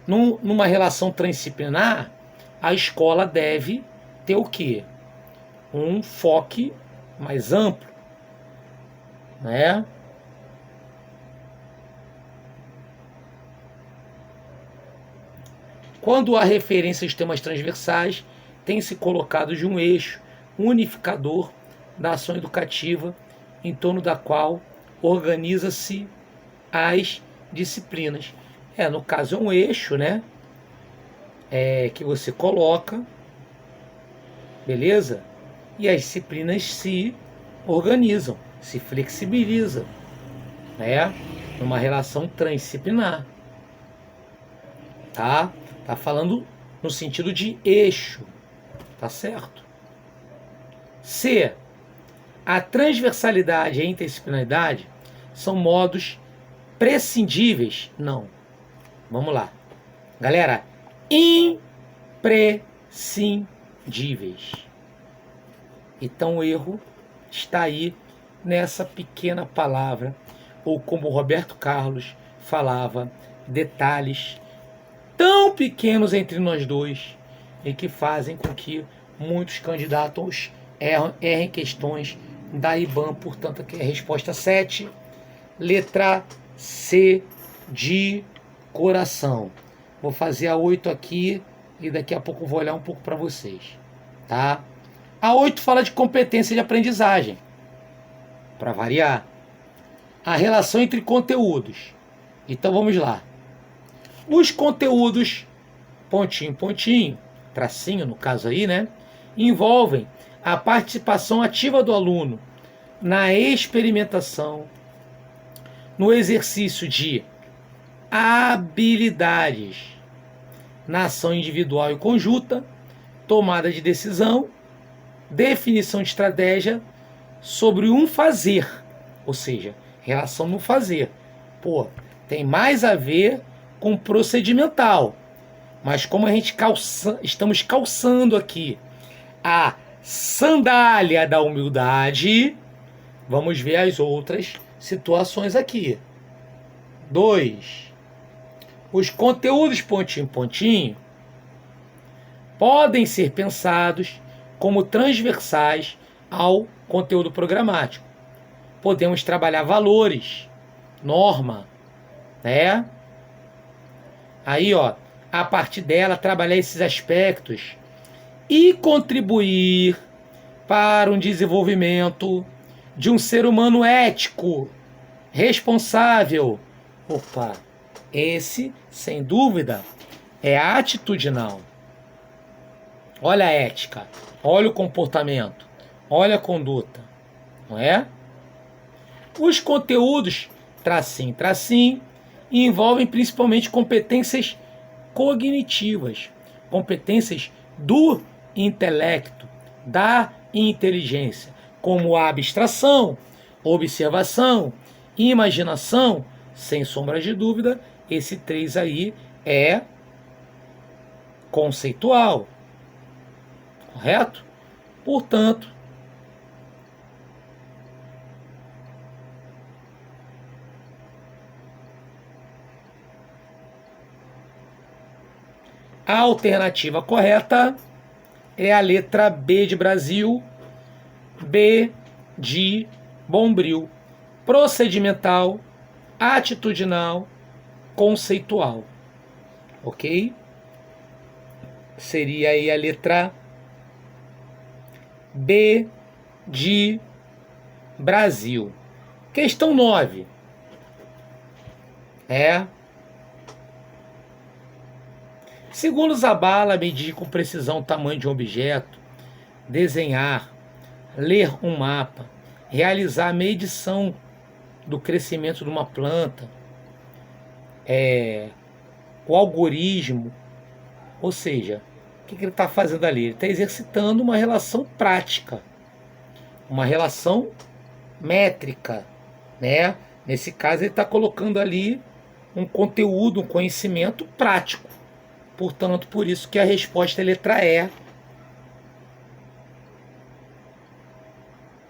Numa relação transdisciplinar, a escola deve ter o quê? Um enfoque mais amplo, né? Quando há referência aos temas transversais, tem se colocado de um eixo unificador da ação educativa, em torno da qual organiza-se as disciplinas. No caso é um eixo, né? Que você coloca, beleza? E as disciplinas se organizam, se flexibilizam, né? Numa relação transdisciplinar. Tá falando no sentido de eixo, tá certo? C. A transversalidade e a interdisciplinaridade são modos prescindíveis? Não. Vamos lá. Galera, imprescindíveis. Então o erro está aí nessa pequena palavra, ou como o Roberto Carlos falava, detalhes tão pequenos entre nós dois e que fazem com que muitos candidatos errem questões da IBAN. Portanto, aqui é a resposta 7. Letra C de coração. Vou fazer a 8 aqui e daqui a pouco vou olhar um pouco para vocês, tá? A 8 fala de competência de aprendizagem, para variar. A relação entre conteúdos. Então vamos lá. Os conteúdos, pontinho, pontinho, tracinho no caso aí, né? Envolvem a participação ativa do aluno na experimentação, no exercício de habilidades, na ação individual e conjunta, tomada de decisão, definição de estratégia sobre um fazer, ou seja, relação no fazer. Pô, tem mais a ver com procedimental, mas como a gente estamos calçando aqui a sandália da humildade, vamos ver as outras situações aqui. 2. Os conteúdos pontinho, pontinho podem ser pensados como transversais ao conteúdo programático. Podemos trabalhar valores, norma, né? Aí, ó, a partir dela, trabalhar esses aspectos e contribuir para um desenvolvimento de um ser humano ético, responsável. Opa, esse, sem dúvida, é atitudinal. Olha a ética, olha o comportamento, olha a conduta, não é? Os conteúdos, tracinho, tracinho, envolvem principalmente competências cognitivas, competências do intelecto, da inteligência, como a abstração, observação, imaginação. Sem sombra de dúvida, esse 3 aí é conceitual, correto? Portanto, a alternativa correta é a letra B de Brasil, B de Bombril. Procedimental, atitudinal, conceitual. Ok? Seria aí a letra B de Brasil. Questão 9. Segundo Zabala, medir com precisão o tamanho de um objeto, desenhar, ler um mapa, realizar a medição do crescimento de uma planta, o algoritmo, ou seja, o que ele está fazendo ali? Ele está exercitando uma relação prática, uma relação métrica, né? Nesse caso ele está colocando ali um conteúdo, um conhecimento prático. Portanto, por isso que a resposta é a letra E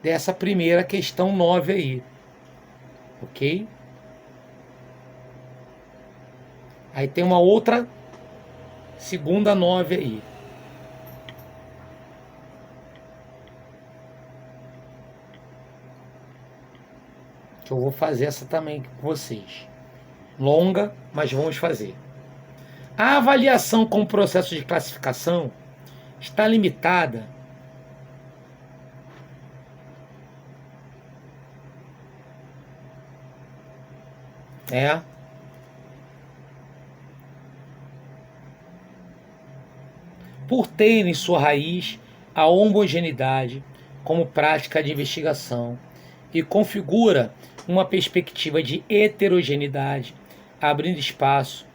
dessa primeira questão 9 aí. Ok? Aí tem uma outra segunda 9 aí. Que eu vou fazer essa também com vocês. Longa, mas vamos fazer. A avaliação como processo de classificação está limitada por ter em sua raiz a homogeneidade como prática de investigação e configura uma perspectiva de heterogeneidade, abrindo espaço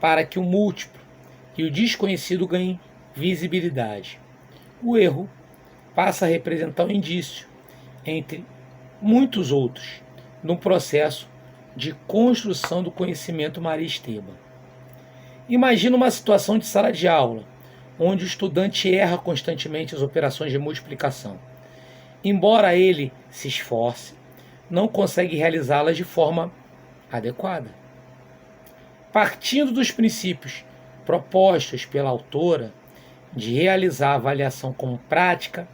para que o múltiplo e o desconhecido ganhem visibilidade. O erro passa a representar um indício, entre muitos outros, num processo de construção do conhecimento Maria Esteban. Imagina uma situação de sala de aula, onde o estudante erra constantemente as operações de multiplicação. Embora ele se esforce, não consegue realizá-las de forma adequada. Partindo dos princípios propostos pela autora de realizar a avaliação como prática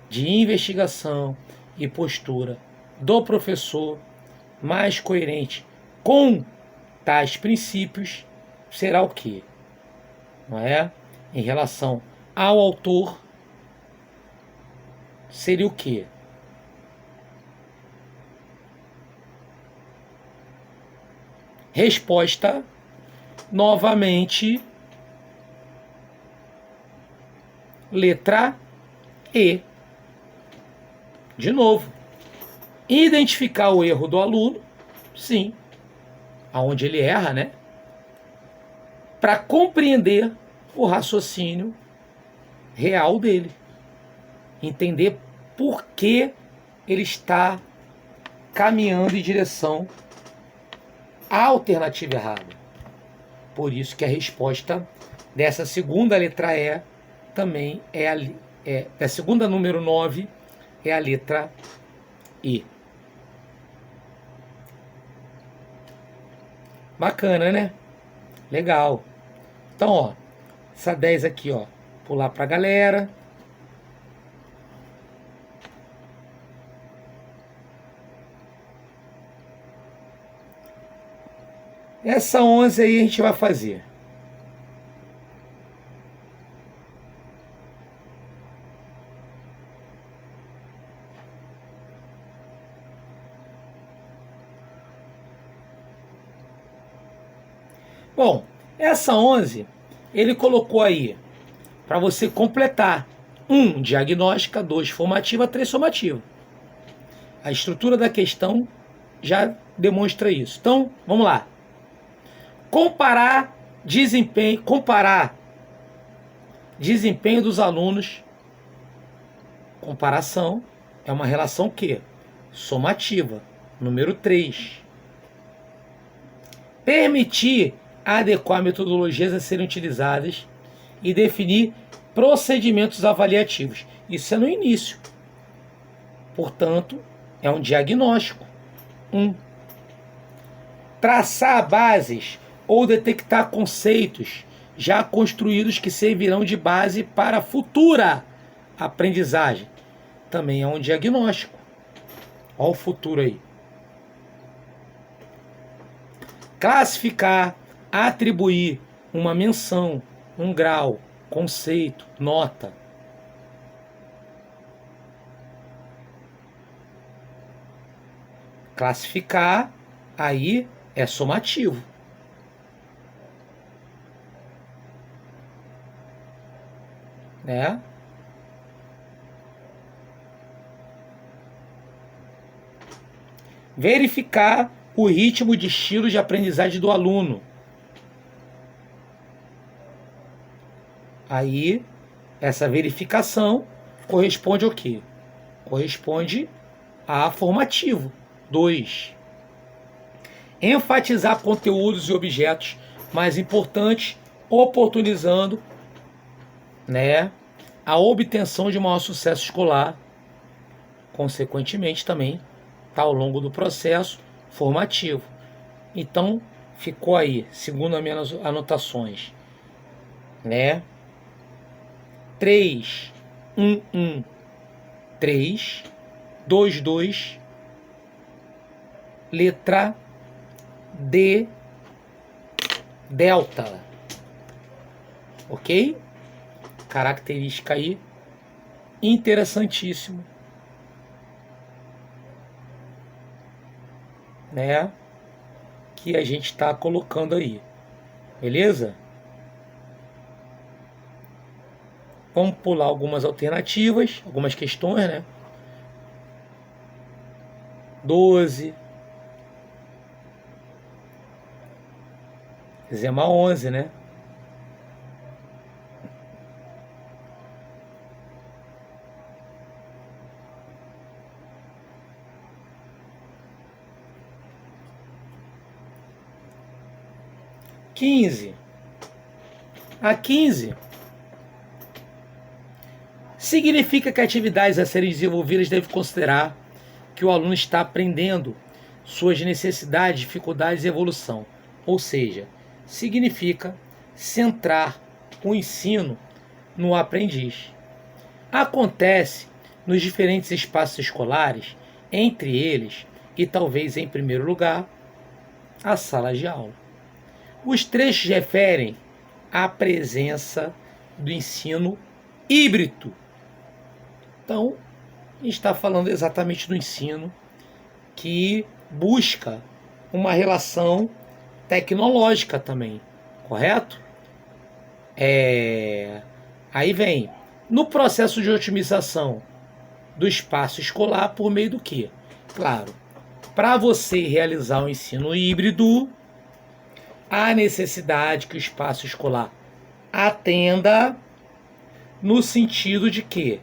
de investigação e postura do professor mais coerente com tais princípios será o quê? Não é? Em relação ao autor, seria o quê? Resposta, novamente, letra E. De novo, identificar o erro do aluno, sim, aonde ele erra, né? Para compreender o raciocínio real dele. Entender por que ele está caminhando em direção à alternativa errada. Por isso que a resposta dessa segunda letra E também a segunda número 9 é a letra E. Bacana, né? Legal. Então, ó, essa 10 aqui, ó, pular pra galera. Essa 11 aí a gente vai fazer. Bom, essa 11, ele colocou aí para você completar: 1, diagnóstica; 2, formativa; 3, somativa. A estrutura da questão já demonstra isso. Então, vamos lá. Comparar desempenho dos alunos. Comparação é uma relação que? Somativa. Número 3. Permitir adequar metodologias a serem utilizadas e definir procedimentos avaliativos. Isso é no início. Portanto, é um diagnóstico. 1. Traçar bases ou detectar conceitos já construídos que servirão de base para a futura aprendizagem. Também é um diagnóstico. Olha o futuro aí. Classificar, atribuir uma menção, um grau, conceito, nota. Classificar, aí é somativo. Né? Verificar o ritmo de estilo de aprendizagem do aluno. Aí, essa verificação corresponde ao quê? Corresponde a formativo. 2. Enfatizar conteúdos e objetos mais importantes, oportunizando, né, a obtenção de maior sucesso escolar. Consequentemente, também está ao longo do processo formativo. Então, ficou aí, segundo as minhas anotações, né? 3, 1, 1, 3, 2, 2, letra D, delta. Ok? Característica aí, interessantíssimo. Né? Que a gente está colocando aí. Beleza? Vamos pular algumas alternativas, algumas questões, né? 12. Zema 11, né? A 15 significa que atividades a serem desenvolvidas devem considerar que o aluno está aprendendo suas necessidades, dificuldades e evolução. Ou seja, significa centrar o ensino no aprendiz. Acontece nos diferentes espaços escolares, entre eles, e talvez em primeiro lugar, a sala de aula. Os trechos referem à presença do ensino híbrido. Então, a gente está falando exatamente do ensino que busca uma relação tecnológica também, correto? Aí vem, no processo de otimização do espaço escolar por meio do quê? Claro, para você realizar o ensino híbrido, há necessidade que o espaço escolar atenda no sentido de quê?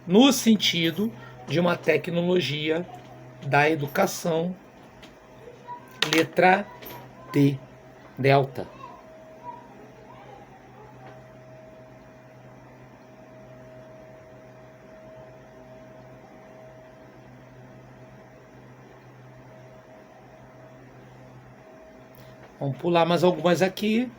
No sentido de uma tecnologia da educação, letra D, delta. Vamos pular mais algumas aqui.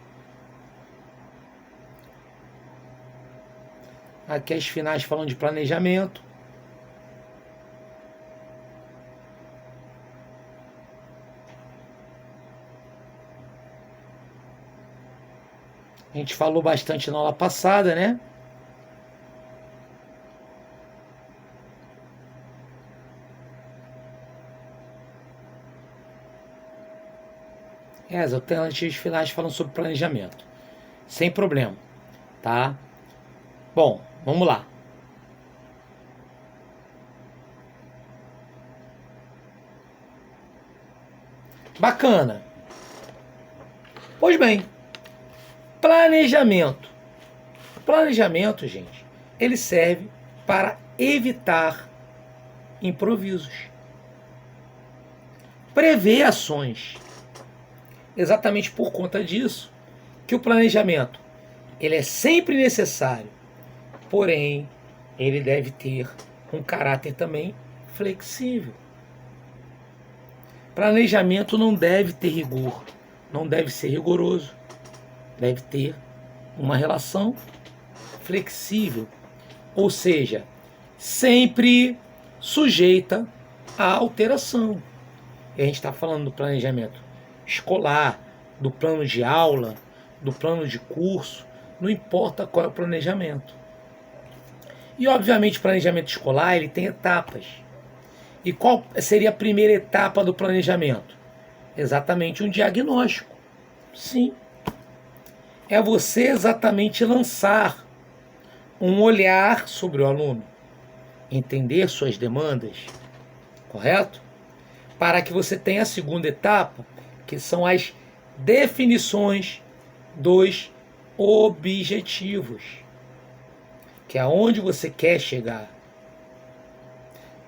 Aqui as finais falam de planejamento. A gente falou bastante na aula passada, né? As alternativas finais falam sobre planejamento. Sem problema, tá? Bom, vamos lá. Bacana. Pois bem, planejamento. Planejamento, gente, ele serve para evitar improvisos. Prever ações. Exatamente por conta disso que o planejamento ele é sempre necessário, porém ele deve ter um caráter também flexível. Planejamento não deve ter rigor, não deve ser rigoroso, deve ter uma relação flexível, ou seja, sempre sujeita à alteração. E a gente está falando do planejamento escolar, do plano de aula, do plano de curso, não importa qual é o planejamento. E obviamente o planejamento escolar ele tem etapas. E qual seria a primeira etapa do planejamento? Exatamente um diagnóstico. Sim. É você exatamente lançar um olhar sobre o aluno, entender suas demandas, correto? Para que você tenha a segunda etapa, que são as definições dos objetivos, que é aonde você quer chegar.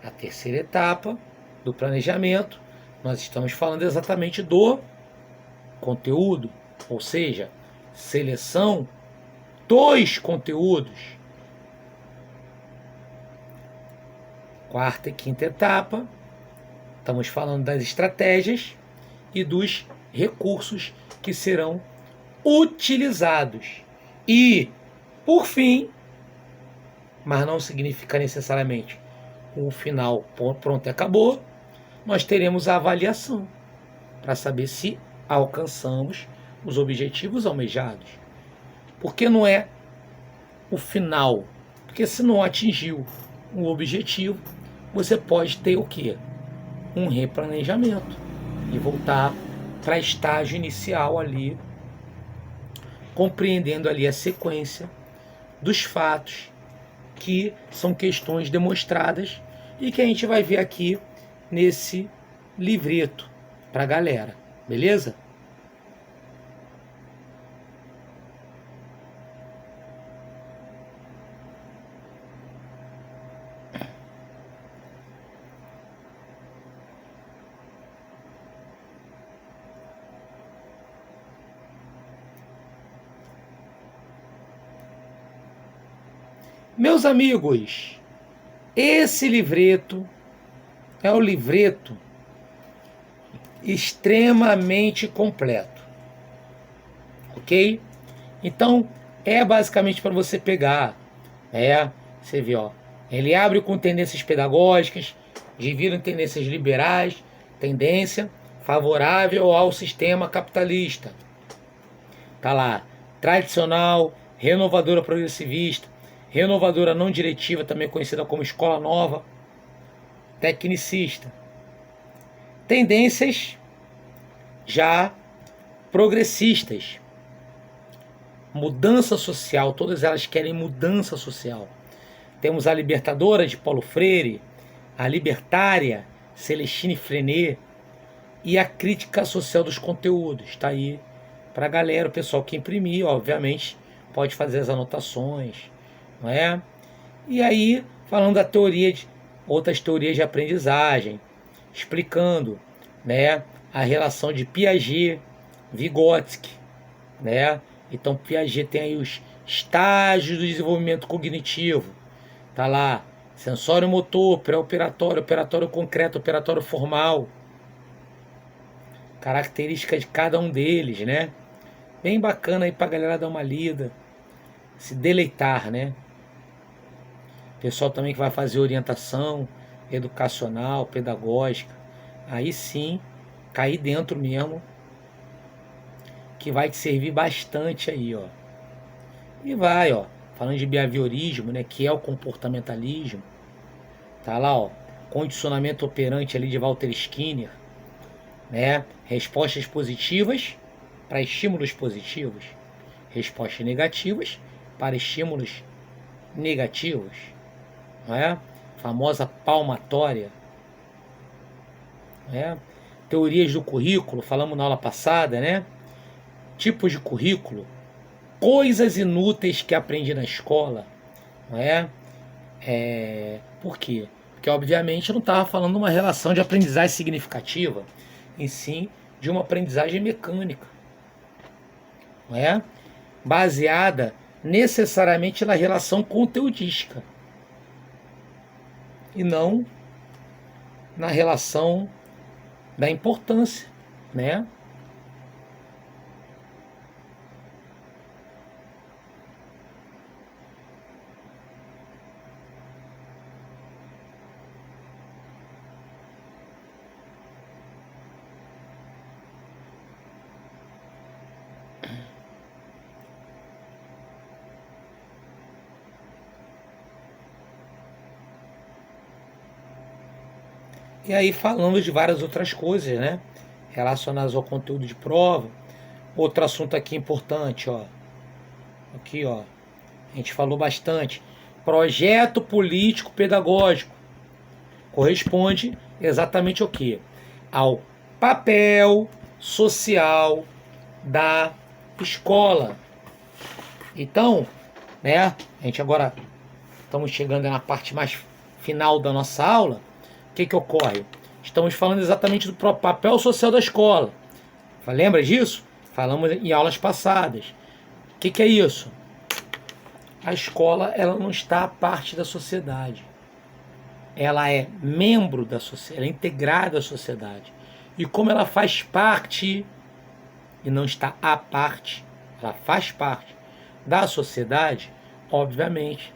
A terceira etapa do planejamento, nós estamos falando exatamente do conteúdo, ou seja, seleção dos conteúdos. Quarta e quinta etapa, estamos falando das estratégias e dos recursos que serão utilizados. E, por fim, mas não significa necessariamente o final pronto e acabou, nós teremos a avaliação para saber se alcançamos os objetivos almejados. Porque não é o final, porque se não atingiu o objetivo, você pode ter o quê? Um replanejamento e voltar para estágio inicial ali, compreendendo ali a sequência dos fatos que são questões demonstradas e que a gente vai ver aqui nesse livreto para a galera, beleza? Meus amigos, esse livreto é um livreto extremamente completo, ok? Então, é basicamente para você pegar, você vê, ó, ele abre com tendências pedagógicas, divide em tendências liberais, tendência, favorável ao sistema capitalista. Tá lá, tradicional, renovadora progressivista, renovadora não diretiva, também conhecida como escola nova, tecnicista. Tendências já progressistas, mudança social, todas elas querem mudança social. Temos a libertadora de Paulo Freire, a libertária Celestine Freinet e a crítica social dos conteúdos. Está aí para a galera, o pessoal que imprimir, obviamente, pode fazer as anotações, não é? E aí, falando da teoria de outras teorias de aprendizagem, explicando, né, a relação de Piaget, Vygotsky, né? Então Piaget tem aí os estágios do desenvolvimento cognitivo. Tá lá, sensório motor, pré-operatório, operatório concreto, operatório formal. Características de cada um deles, né? Bem bacana aí pra galera dar uma lida, se deleitar, né? Pessoal também que vai fazer orientação educacional, pedagógica, aí sim, cair dentro mesmo, que vai te servir bastante aí, ó. E vai, ó, falando de behaviorismo, né, que é o comportamentalismo, tá lá, ó, condicionamento operante ali de Walter Skinner, né, respostas positivas para estímulos positivos, respostas negativas para estímulos negativos, não é? Famosa palmatória, né? Teorias do currículo, falamos na aula passada, né? Tipos de currículo, coisas inúteis que aprendi na escola, não é? Por quê? Porque obviamente eu não estava falando de uma relação de aprendizagem significativa, em sim de uma aprendizagem mecânica, não é? Baseada necessariamente na relação conteudística e não na relação da importância, né? E aí falamos de várias outras coisas, né? Relacionadas ao conteúdo de prova. Outro assunto aqui importante, ó. Aqui, ó. A gente falou bastante. Projeto político pedagógico. Corresponde exatamente ao quê? Ao papel social da escola. Então, né? A gente agora estamos chegando na parte mais final da nossa aula. O que ocorre? Estamos falando exatamente do papel social da escola. Lembra disso? Falamos em aulas passadas. O que é isso? A escola, ela não está à parte da sociedade. Ela é membro da sociedade, ela é integrada à sociedade. E como ela faz parte, e não está à parte, ela faz parte da sociedade, obviamente,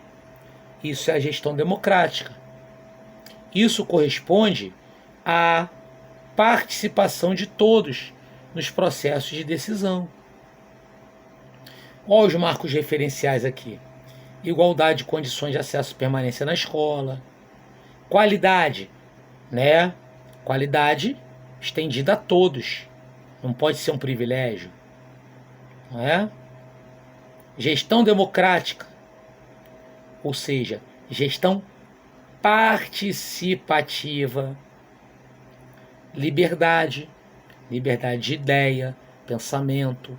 isso é a gestão democrática. Isso corresponde à participação de todos nos processos de decisão. Olha os marcos referenciais aqui. Igualdade de condições de acesso e permanência na escola. Qualidade, né? Qualidade estendida a todos. Não pode ser um privilégio. Não é? Gestão democrática. Ou seja, gestão participativa. Liberdade. Liberdade de ideia, pensamento,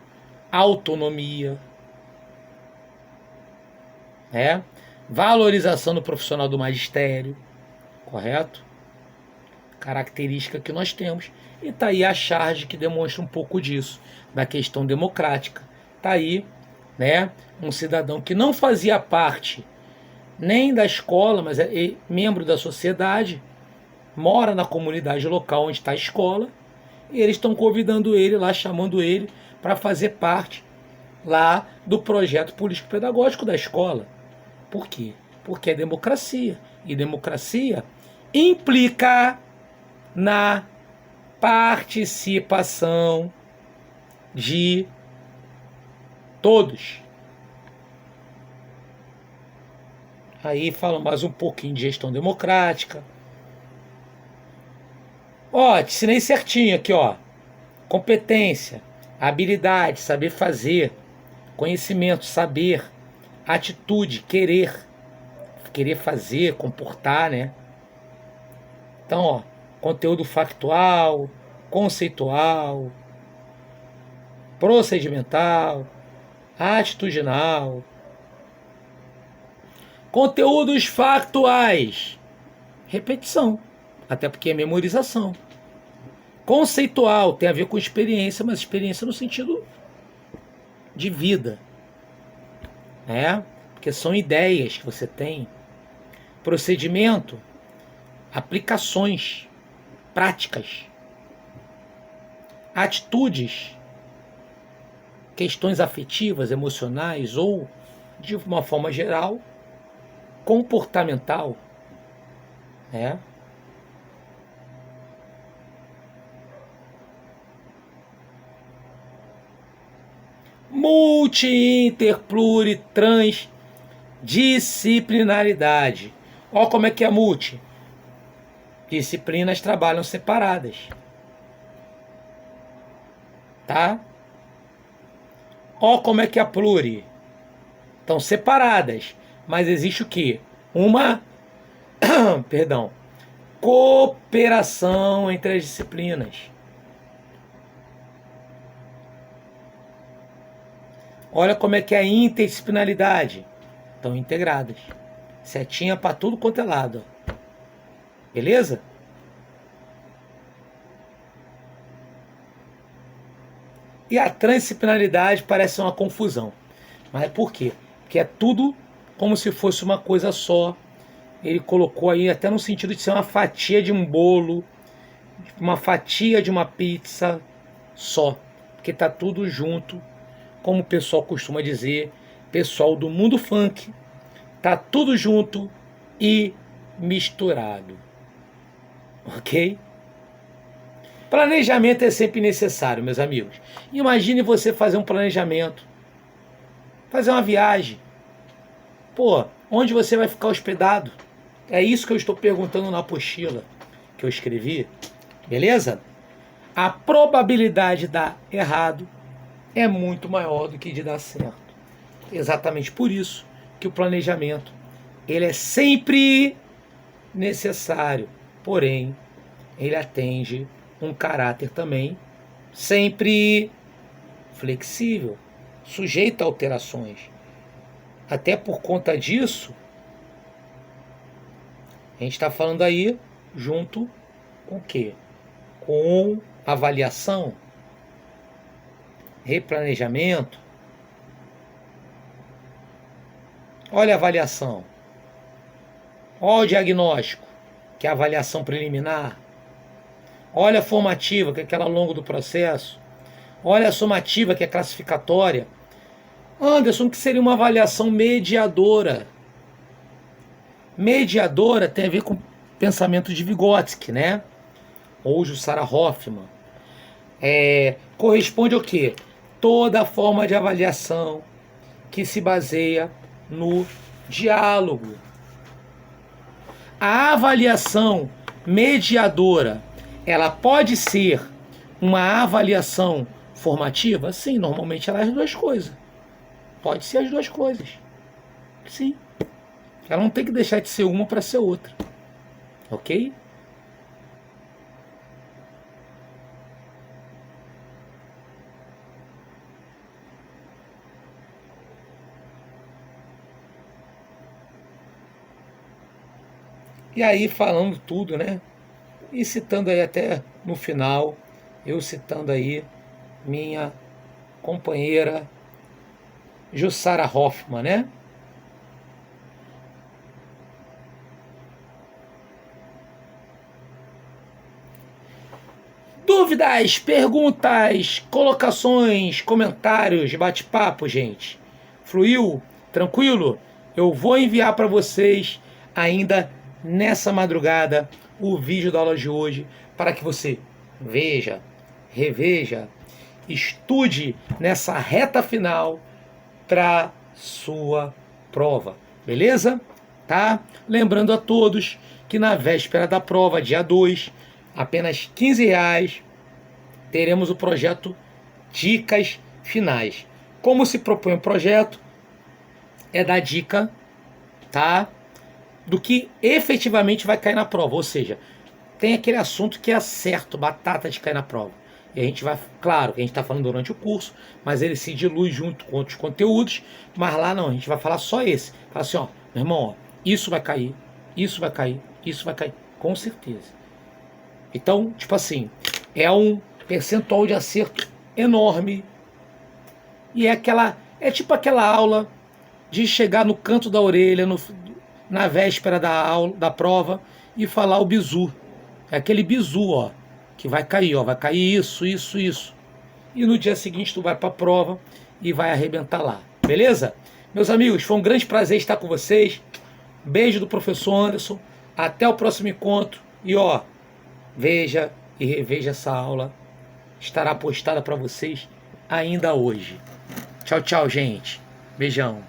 autonomia. Né? Valorização do profissional do magistério. Correto? Característica que nós temos. E está aí a charge que demonstra um pouco disso, da questão democrática. Está aí, né, um cidadão que não fazia parte nem da escola, mas é membro da sociedade, mora na comunidade local onde está a escola, e eles estão convidando ele lá, chamando ele para fazer parte lá do projeto político-pedagógico da escola. Por quê? Porque é democracia. E democracia implica na participação de todos. Aí fala mais um pouquinho de gestão democrática. Ó, te ensinei certinho aqui, ó. Competência, habilidade, saber fazer, conhecimento, saber, atitude, querer fazer, comportar, né? Então, ó, conteúdo factual, conceitual, procedimental, atitudinal. Conteúdos factuais, repetição, até porque é memorização. Conceitual tem a ver com experiência, mas experiência no sentido de vida, né? Porque são ideias que você tem. Procedimento, aplicações práticas. Atitudes, questões afetivas, emocionais ou, de uma forma geral, comportamental, né? Multi, inter, pluri, trans, disciplinaridade. Olha como é que é multi. Disciplinas trabalham separadas. Tá? Olha como é que é a pluri. Estão separadas. Mas existe o quê? Uma perdão, cooperação entre as disciplinas. Olha como é que é a interdisciplinaridade. Estão integradas. Setinha para tudo quanto é lado. Beleza? E a transdisciplinaridade parece uma confusão. Mas por quê? Porque é tudo como se fosse uma coisa só. Ele colocou aí até no sentido de ser uma fatia de um bolo, uma fatia de uma pizza só. Porque está tudo junto. Como o pessoal costuma dizer, pessoal do mundo funk, tá tudo junto e misturado. Ok? Planejamento é sempre necessário, meus amigos. Imagine você fazer um planejamento, fazer uma viagem. Pô, onde você vai ficar hospedado? É isso que eu estou perguntando na apostila que eu escrevi. Beleza? A probabilidade de dar errado é muito maior do que de dar certo. Exatamente por isso que o planejamento ele é sempre necessário, porém ele atende um caráter também sempre flexível, sujeito a alterações. Até por conta disso, a gente está falando aí junto com o quê? Com avaliação, replanejamento. Olha a avaliação. Olha o diagnóstico, que é a avaliação preliminar. Olha a formativa, que é aquela ao longo do processo. Olha a somativa, que é classificatória. Anderson, que seria uma avaliação mediadora? Mediadora tem a ver com o pensamento de Vygotsky, né? Ou Jussara Hoffmann. Corresponde ao quê? Toda forma de avaliação que se baseia no diálogo. A avaliação mediadora, ela pode ser uma avaliação formativa? Sim, normalmente ela é as duas coisas. Pode ser as duas coisas. Sim. Ela não tem que deixar de ser uma para ser outra. Ok? E aí falando tudo, né? E citando aí até no final, eu citando aí minha companheira Jussara Hoffmann, né? Dúvidas, perguntas, colocações, comentários, bate-papo, gente. Fluiu? Tranquilo? Eu vou enviar para vocês ainda nessa madrugada o vídeo da aula de hoje para que você veja, reveja, estude nessa reta final para sua prova, beleza? Tá? Lembrando a todos que na véspera da prova, dia 2, apenas R$ 15, teremos o projeto Dicas Finais. Como se propõe o projeto? É dar dica, tá? Do que efetivamente vai cair na prova, ou seja, tem aquele assunto que é certo, batata de cair na prova. E a gente vai, claro, que a gente está falando durante o curso, mas ele se dilui junto com outros conteúdos, mas lá não, a gente vai falar só esse. Fala assim, ó, meu irmão, ó, isso vai cair, isso vai cair, isso vai cair, com certeza. Então, tipo assim, é um percentual de acerto enorme. E é tipo aquela aula de chegar no canto da orelha, na véspera da aula, da prova, e falar o bizu. É aquele bizu, ó, que vai cair, ó, vai cair isso, isso, isso. E no dia seguinte tu vai para a prova e vai arrebentar lá. Beleza? Meus amigos, foi um grande prazer estar com vocês. Beijo do professor Anderson. Até o próximo encontro. E ó, veja e reveja essa aula. Estará postada para vocês ainda hoje. Tchau, tchau, gente. Beijão.